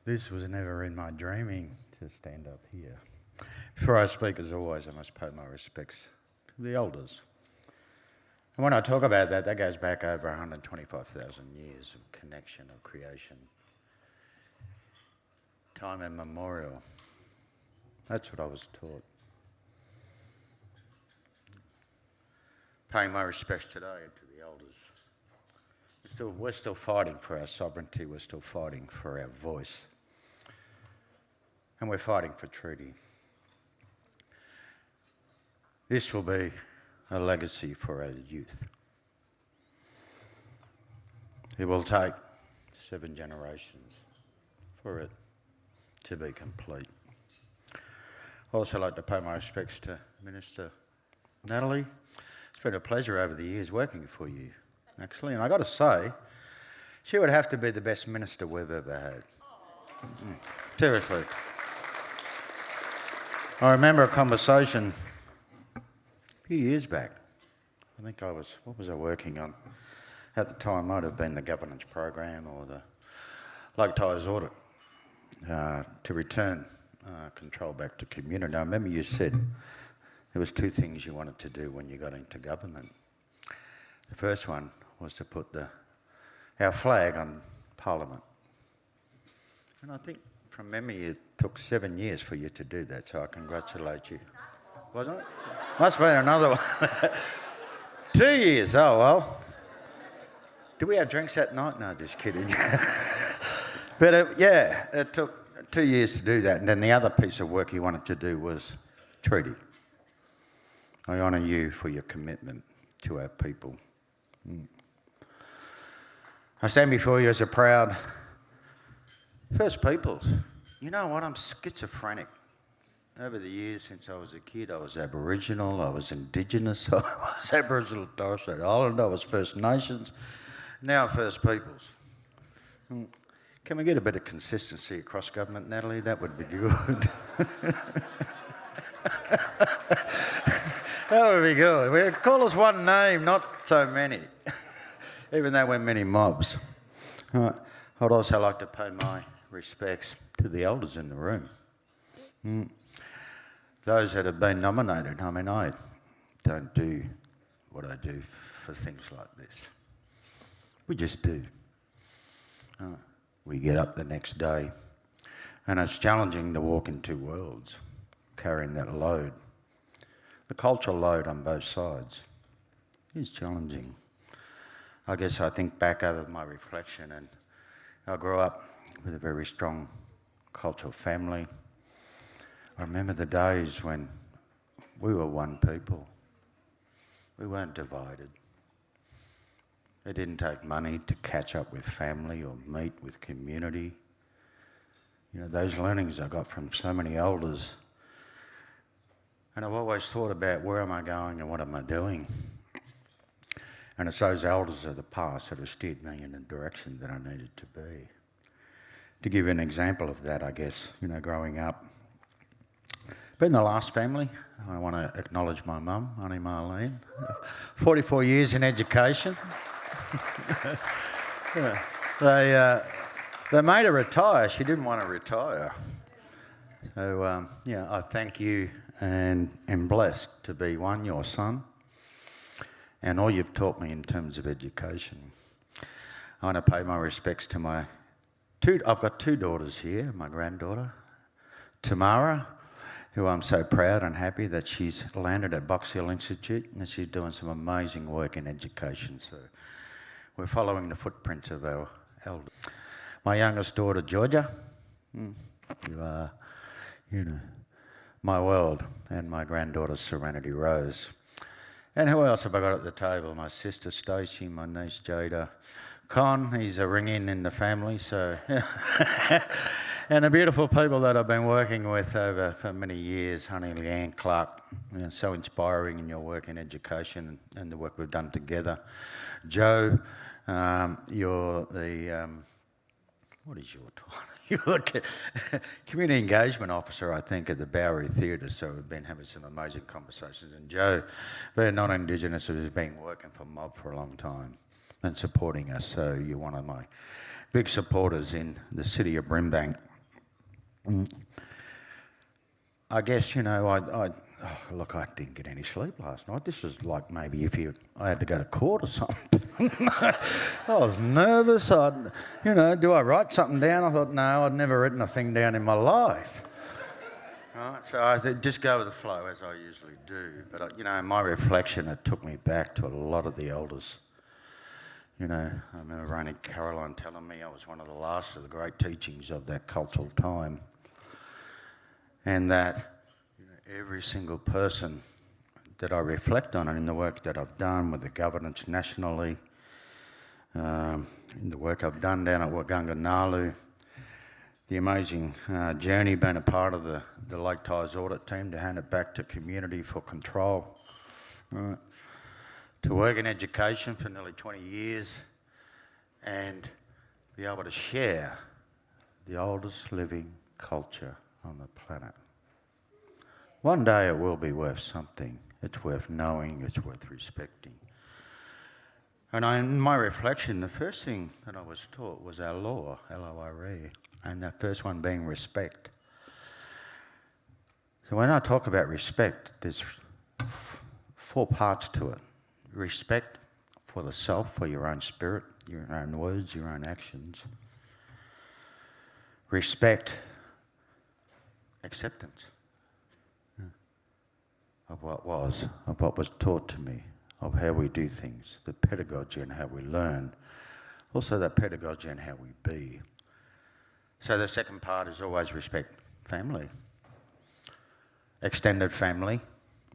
This was never in my dreaming to stand up here. Before I speak, as always, I must pay my respects to the elders. And when I talk about that, that goes back over 125,000 years of connection, of creation. Time immemorial. That's what I was taught. Paying my respects today to the elders. We're still fighting for our sovereignty, we're still fighting for our voice. And we're fighting for treaty. This will be a legacy for our youth. It will take 7 generations for it to be complete. I'd also like to pay my respects to Minister Natalie. It's been a pleasure over the years working for you, actually, and I got to say, she would have to be the best minister we've ever had. Seriously. I remember a conversation a few years back. I think what was I working on? At the time, might have been the governance program or the Lake Tyres audit to return control back to community. I remember you said there was 2 things you wanted to do when you got into government. The first one was to put our flag on Parliament. And I think from memory it took 7 years for you to do that, so I congratulate you. Wasn't it? Must have been another one. 2 years, oh well. Did we have drinks that night? No, just kidding. But it took 2 years to do that, and then the other piece of work you wanted to do was treaty. I honour you for your commitment to our people. I stand before you as a proud First Peoples. You know what, I'm schizophrenic. Over the years, since I was a kid, I was Aboriginal, I was Indigenous, I was Aboriginal Torres Strait Islander, I was First Nations, now First Peoples. Can we get a bit of consistency across government, Natalie? That would be good. That would be good. We call us one name, not so many. even though we're many mobs. I'd also like to pay my respects to the elders in the room. Those that have been nominated. I mean, I don't do what I do for things like this. We just do. We get up the next day, and it's challenging to walk in two worlds, carrying that load. The cultural load on both sides is challenging. I guess I think back over my reflection, and I grew up with a very strong cultural family. I remember the days when we were one people. We weren't divided. It didn't take money to catch up with family or meet with community. You know, those learnings I got from so many elders. And I've always thought about where am I going and what am I doing? And it's those elders of the past that have steered me in the direction that I needed to be. To give you an example of that, I guess, you know, growing up, been the last family. I want to acknowledge my mum, Auntie Marlene. 44 years in education. They made her retire. She didn't want to retire. So, I thank you and am blessed to be one, your son, and all you've taught me in terms of education. I want to pay my respects to I've got two daughters here, my granddaughter, Tamara, who I'm so proud and happy that she's landed at Box Hill Institute and she's doing some amazing work in education. So we're following the footprints of our elders. My youngest daughter, Georgia, you are, my world, and my granddaughter, Serenity Rose. And who else have I got at the table? My sister, Stacey, my niece, Jada. Con, he's a ring-in in the family, so... And the beautiful people that I've been working with for many years, Honey, Leanne, Clark, so inspiring in your work in education and the work we've done together. Joe, you're the, what is your title? You're the Community Engagement Officer, I think, at the Bowery Theatre, so we've been having some amazing conversations. And Joe, being non-Indigenous, has been working for MOB for a long time and supporting us, so you're one of my big supporters in the city of Brimbank. I guess, I didn't get any sleep last night. This was like maybe I had to go to court or something. I was nervous. Do I write something down? I thought, no, I'd never written a thing down in my life. Right, so I said, just go with the flow, as I usually do. But, in my reflection, it took me back to a lot of the elders. I remember Rainey Caroline telling me I was one of the last of the great teachings of that cultural time. And that every single person that I reflect on and in the work that I've done with the governance nationally, in the work I've done down at Waganga, the amazing journey being a part of the Lake Ties audit team to hand it back to community for control, right? To work in education for nearly 20 years and be able to share the oldest living culture on the planet. One day it will be worth something. It's worth knowing, it's worth respecting. And in my reflection, the first thing that I was taught was our law, L-O-R-E, and that first one being respect. So when I talk about respect, there's 4 parts to it. Respect for the self, for your own spirit, your own words, your own actions. Respect, acceptance of what was taught to me, of how we do things, the pedagogy and how we learn, also the pedagogy and how we be. So the second part is always respect family, extended family,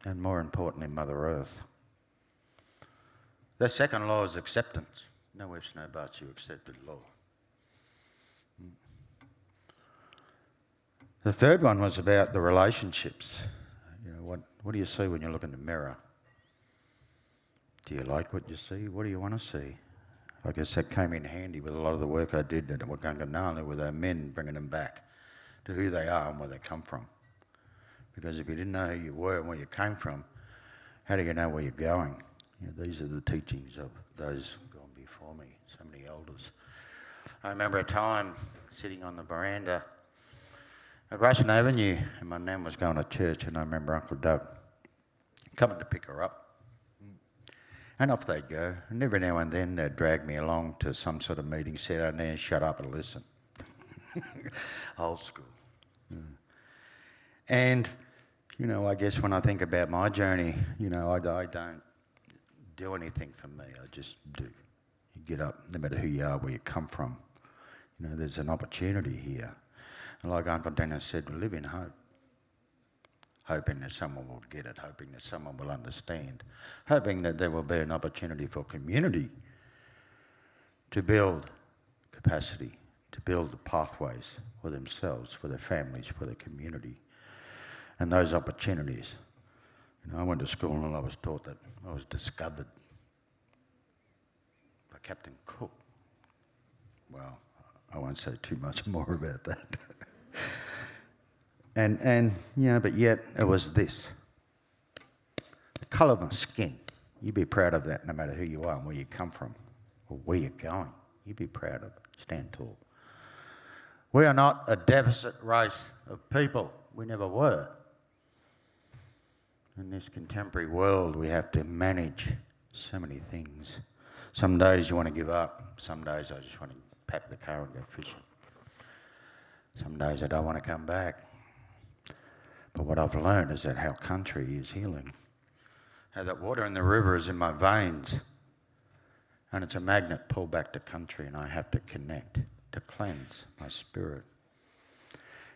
and more importantly, Mother Earth. The second law is acceptance. No ifs, no buts, you accepted law. The third one was about the relationships. What do you see when you look in the mirror? Do you like what you see? What do you want to see? I guess that came in handy with a lot of the work I did at Waganga with our men, bringing them back to who they are and where they come from. Because if you didn't know who you were and where you came from, how do you know where you're going? These are the teachings of those gone before. before me, so many elders. I remember a time sitting on the veranda of Grayson Avenue, and my nan was going to church, and I remember Uncle Doug coming to pick her up. And off they'd go, and every now and then they'd drag me along to some sort of meeting, sit down there and shut up and listen. Old school. And, you know, I guess when I think about my journey, you know, I don't do anything for me, I just do. You get up, no matter who you are, where you come from. You know, there's an opportunity here. And like Uncle Dennis said, we live in hope. Hoping that someone will get it, hoping that someone will understand, hoping that there will be an opportunity for community to build capacity, to build the pathways for themselves, for their families, for their community. And those opportunities, you know, I went to school and I was taught that I was discovered by Captain Cook. Well, I won't say too much more about that. And you know, but yet it was this. The colour of my skin. You'd be proud of that no matter who you are and where you come from or where you're going. You'd be proud of it. Stand tall. We are not a deficit race of people. We never were. In this contemporary world, we have to manage so many things. Some days you want to give up. Some days I just want to pack the car and go fishing. Some days I don't want to come back. But what I've learned is that how country is healing. How that water in the river is in my veins. And it's a magnet pulled back to country, and I have to connect to cleanse my spirit.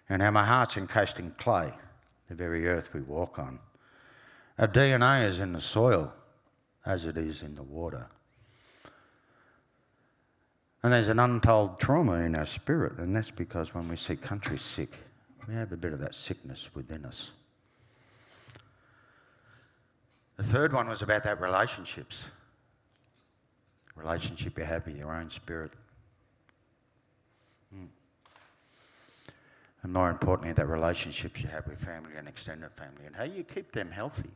And how my heart's encased in clay, the very earth we walk on. Our DNA is in the soil as it is in the water. And there's an untold trauma in our spirit, and that's because when we see country sick, we have a bit of that sickness within us. The third one was about that relationships. Relationship you have with your own spirit. And more importantly, the relationships you have with family and extended family, and how you keep them healthy.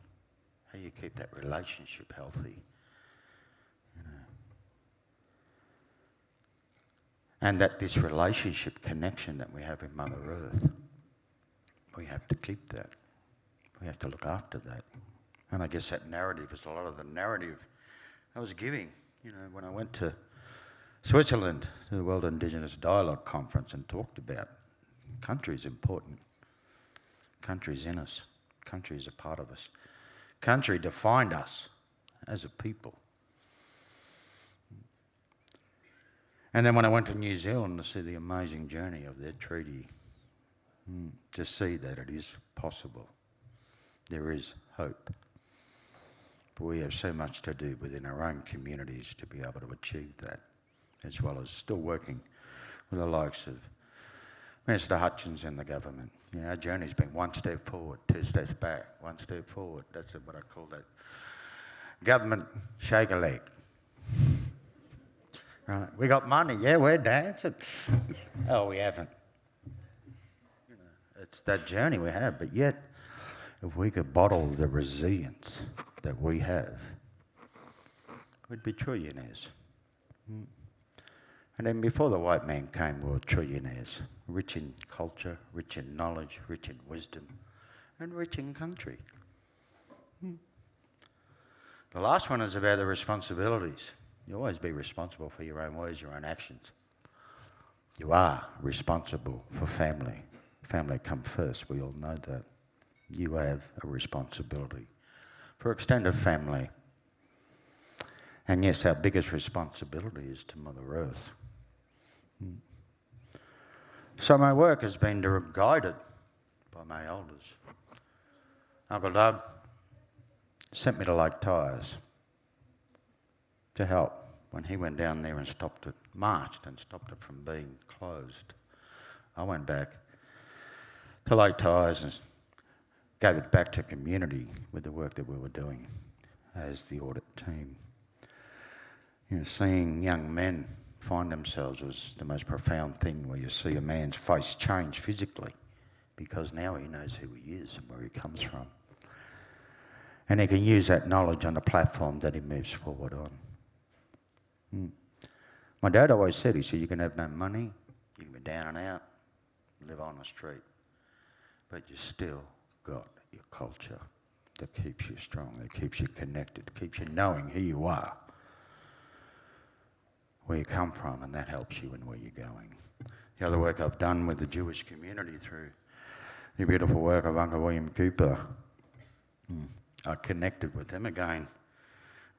How you keep that relationship healthy. You know. And that this relationship connection that we have with Mother Earth, we have to keep that. We have to look after that. And I guess that narrative is a lot of the narrative I was giving, you know, when I went to Switzerland to the World Indigenous Dialogue Conference and talked about country is important. Country's in us. Country is a part of us. Country defined us as a people. And then when I went to New Zealand to see the amazing journey of their treaty, to see that it is possible. There is hope. But we have so much to do within our own communities to be able to achieve that, as well as still working with the likes of Minister Hutchins and the government. You know, our journey's been one step forward, 2 steps back, 1 step forward. That's what I call that government shake a leg. Right, we got money, yeah, we're dancing. Oh, we haven't. You know, it's that journey we have, but yet, if we could bottle the resilience that we have, we'd be trillionaires. And then before the white man came, we were trillionaires, rich in culture, rich in knowledge, rich in wisdom, and rich in country. The last one is about the responsibilities. You always be responsible for your own words, your own actions. You are responsible for family. Family come first, we all know that. You have a responsibility for extended family. And yes, our biggest responsibility is to Mother Earth. So my work has been guided by my elders. Uncle Doug sent me to Lake Torres to help when he went down there and stopped it, marched and stopped it from being closed. I went back to Lake Torres and gave it back to community with the work that we were doing as the audit team. You know, seeing young men find themselves was the most profound thing, where you see a man's face change physically because now he knows who he is and where he comes from. And he can use that knowledge on the platform that he moves forward on. My dad always said, he said, you can have no money, you can be down and out, live on the street, but you still got your culture that keeps you strong, that keeps you connected, keeps you knowing who you are, where you come from, and that helps you in where you're going. The other work I've done with the Jewish community through the beautiful work of Uncle William Cooper, I connected with them again.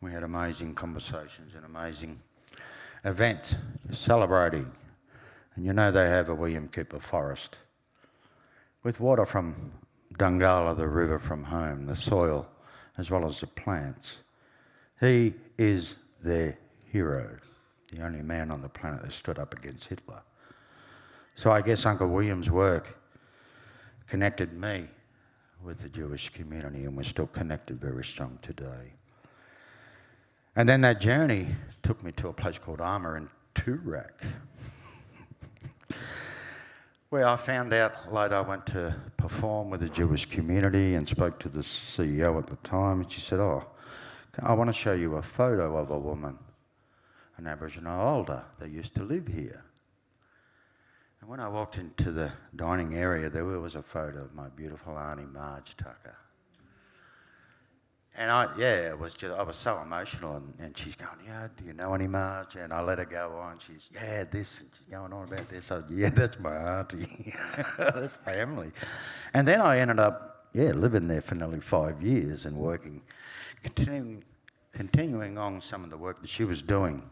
We had amazing conversations and amazing events, celebrating. And you know they have a William Cooper forest with water from Dungala, the river from home, the soil, as well as the plants. He is their hero, the only man on the planet that stood up against Hitler. So I guess Uncle William's work connected me with the Jewish community, and we're still connected very strong today. And then that journey took me to a place called Armour in Toorak, where I found out later I went to perform with the Jewish community and spoke to the CEO at the time, and she said, oh, I want to show you a photo of a woman, an Aboriginal older that used to live here. And when I walked into the dining area, there was a photo of my beautiful Auntie Marge Tucker. And I was so emotional, and she's going, yeah, do you know any Marge? And I let her go on. She's, yeah, this, and she's going on about this. I said, yeah, that's my auntie. That's family. And then I ended up, living there for nearly 5 years and working, continuing on some of the work that she was doing.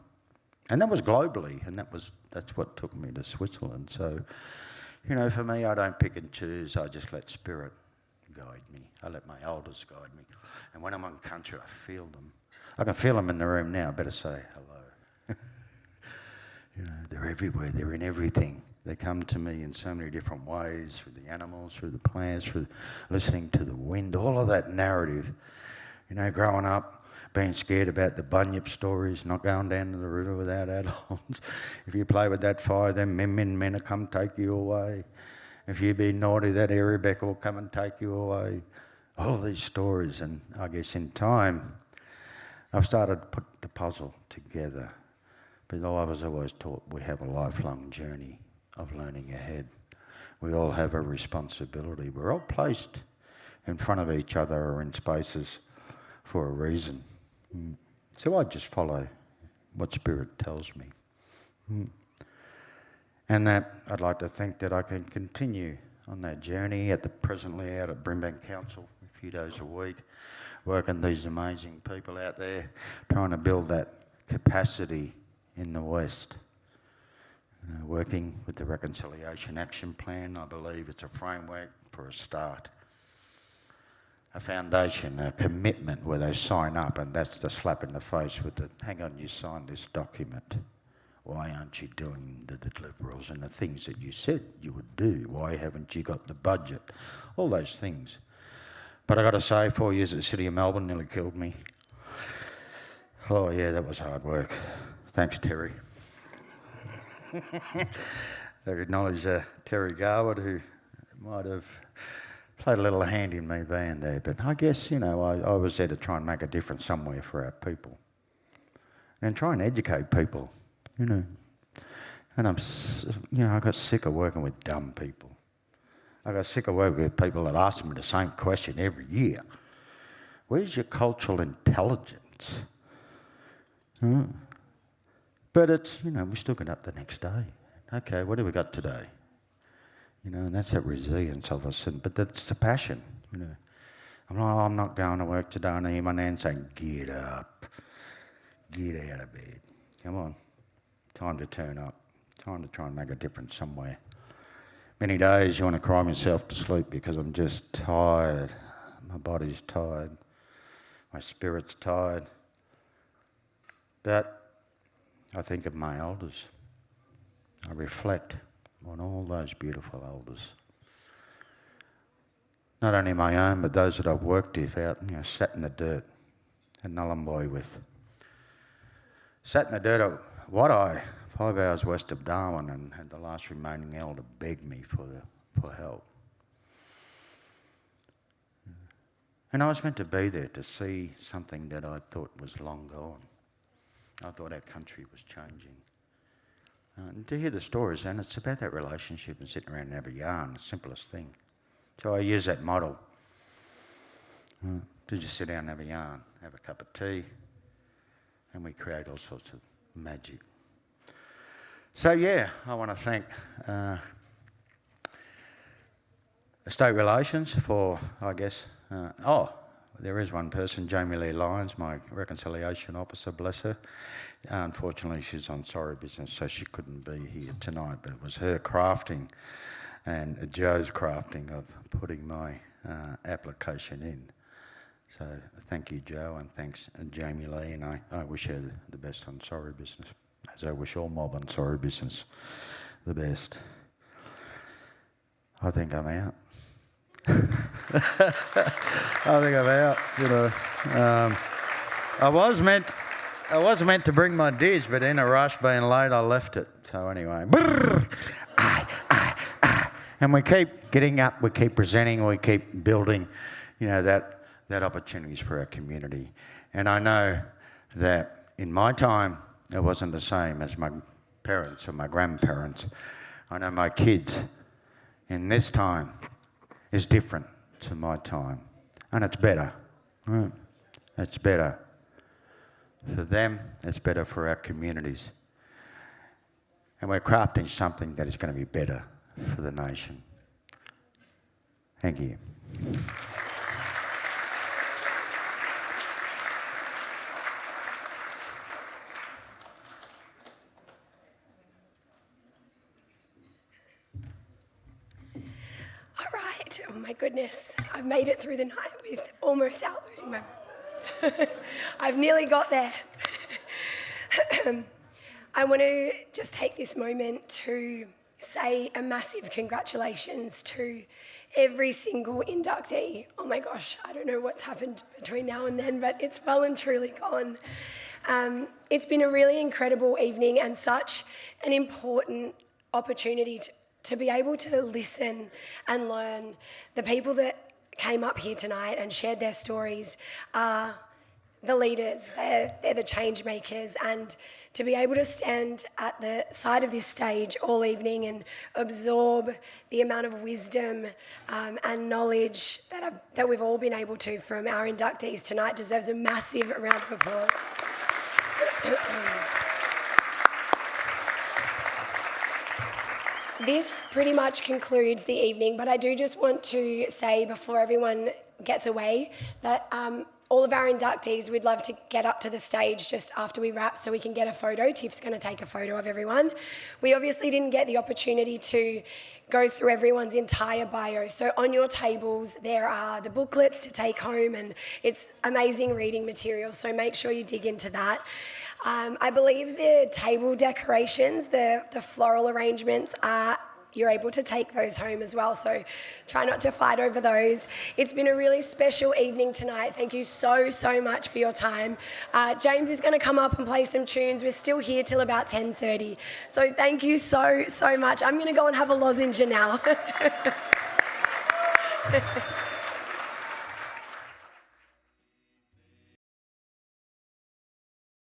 And that was globally, and that's what took me to Switzerland. So, you know, for me, I don't pick and choose. I just let spirit guide me. I let my elders guide me. And when I'm on country, I feel them. I can feel them in the room now. I better say hello. You know, they're everywhere. They're in everything. They come to me in so many different ways, through the animals, through the plants, through listening to the wind, all of that narrative. You know, growing up, being scared about the bunyip stories, not going down to the river without adults. If you play with that fire, then men will come take you away. If you be naughty, that Rebecca will come and take you away. All these stories, and I guess in time, I've started to put the puzzle together. But I was always taught we have a lifelong journey of learning ahead. We all have a responsibility. We're all placed in front of each other or in spaces for a reason. So I just follow what Spirit tells me. And that I'd like to think that I can continue on that journey presently out at Brimbank Council a few days a week, working these amazing people out there, trying to build that capacity in the West. You know, working with the Reconciliation Action Plan, I believe it's a framework for a start. A foundation, a commitment where they sign up, and that's the slap in the face with the, hang on, you signed this document. Why aren't you doing the deliverables and the things that you said you would do? Why haven't you got the budget? All those things. But I got to say, 4 years at the City of Melbourne nearly killed me. Oh yeah, that was hard work. Thanks, Terry. I acknowledge Terry Garwood, who might have played a little hand in me being there, but I guess, you know, I was there to try and make a difference somewhere for our people and try and educate people, you know. And I got sick of working with dumb people. I got sick of working with people that ask me the same question every year. Where's your cultural intelligence? But it's, you know, we still get up the next day. Okay, what have we got today? You know, and that's that resilience of us, but that's the passion, you know. I'm not going to work today, and I hear my nan saying, get up, get out of bed. Come on, time to turn up, time to try and make a difference somewhere. Many days you want to cry myself to sleep because I'm just tired. My body's tired, my spirit's tired. But I think of my elders. I reflect on all those beautiful elders. Not only my own, but those that I've worked with out, you know, sat in the dirt at Nullumboy with. Sat in the dirt at Wadeye, 5 hours west of Darwin, and had the last remaining elder beg me for help. And I was meant to be there to see something that I thought was long gone. I thought our country was changing. And to hear the stories, and it's about that relationship and sitting around and have a yarn, the simplest thing. So I use that model to just sit down and have a yarn, have a cup of tea, and we create all sorts of magic. So yeah, I want to thank State Relations for, I guess, there is one person, Jamie Lee Lyons, my reconciliation officer, bless her. Unfortunately, she's on sorry business, so she couldn't be here tonight, but it was her crafting and Joe's crafting of putting my application in. So thank you, Joe, and thanks Jamie Lee, and I wish her the best on sorry business, as I wish all mob on sorry business the best. I think I'm out. I think I'm out. You know, I was meant to bring my dish, but in a rush, being late, I left it. So anyway, and we keep getting up, we keep presenting, we keep building, you know, that opportunities for our community. And I know that in my time, it wasn't the same as my parents or my grandparents. I know my kids in this time is different to my time, and it's better. Right? It's better for them, it's better for our communities. And we're crafting something that is going to be better for the nation. Thank you. All right, oh my goodness, I've made it through the night with almost out losing my I've nearly got there. I want to just take this moment to say a massive congratulations to every single inductee. Oh my gosh, I don't know what's happened between now and then, but it's well and truly gone. It's been a really incredible evening and such an important opportunity to be able to listen and learn. The people that came up here tonight and shared their stories are the leaders, they're the change makers, and to be able to stand at the side of this stage all evening and absorb the amount of wisdom and knowledge that we've all been able to from our inductees tonight deserves a massive round of applause. This pretty much concludes the evening, but I do just want to say before everyone gets away that all of our inductees, we'd love to get up to the stage just after we wrap so we can get a photo. Tiff's going to take a photo of everyone. We obviously didn't get the opportunity to go through everyone's entire bio. So on your tables, there are the booklets to take home, and it's amazing reading material, so make sure you dig into that. I believe the table decorations, the floral arrangements you're able to take those home as well, so try not to fight over those. It's been a really special evening tonight. Thank you so much for your time. James is going to come up and play some tunes. We're still here till about 10:30, so thank you so much. I'm going to go and have a lozenge now.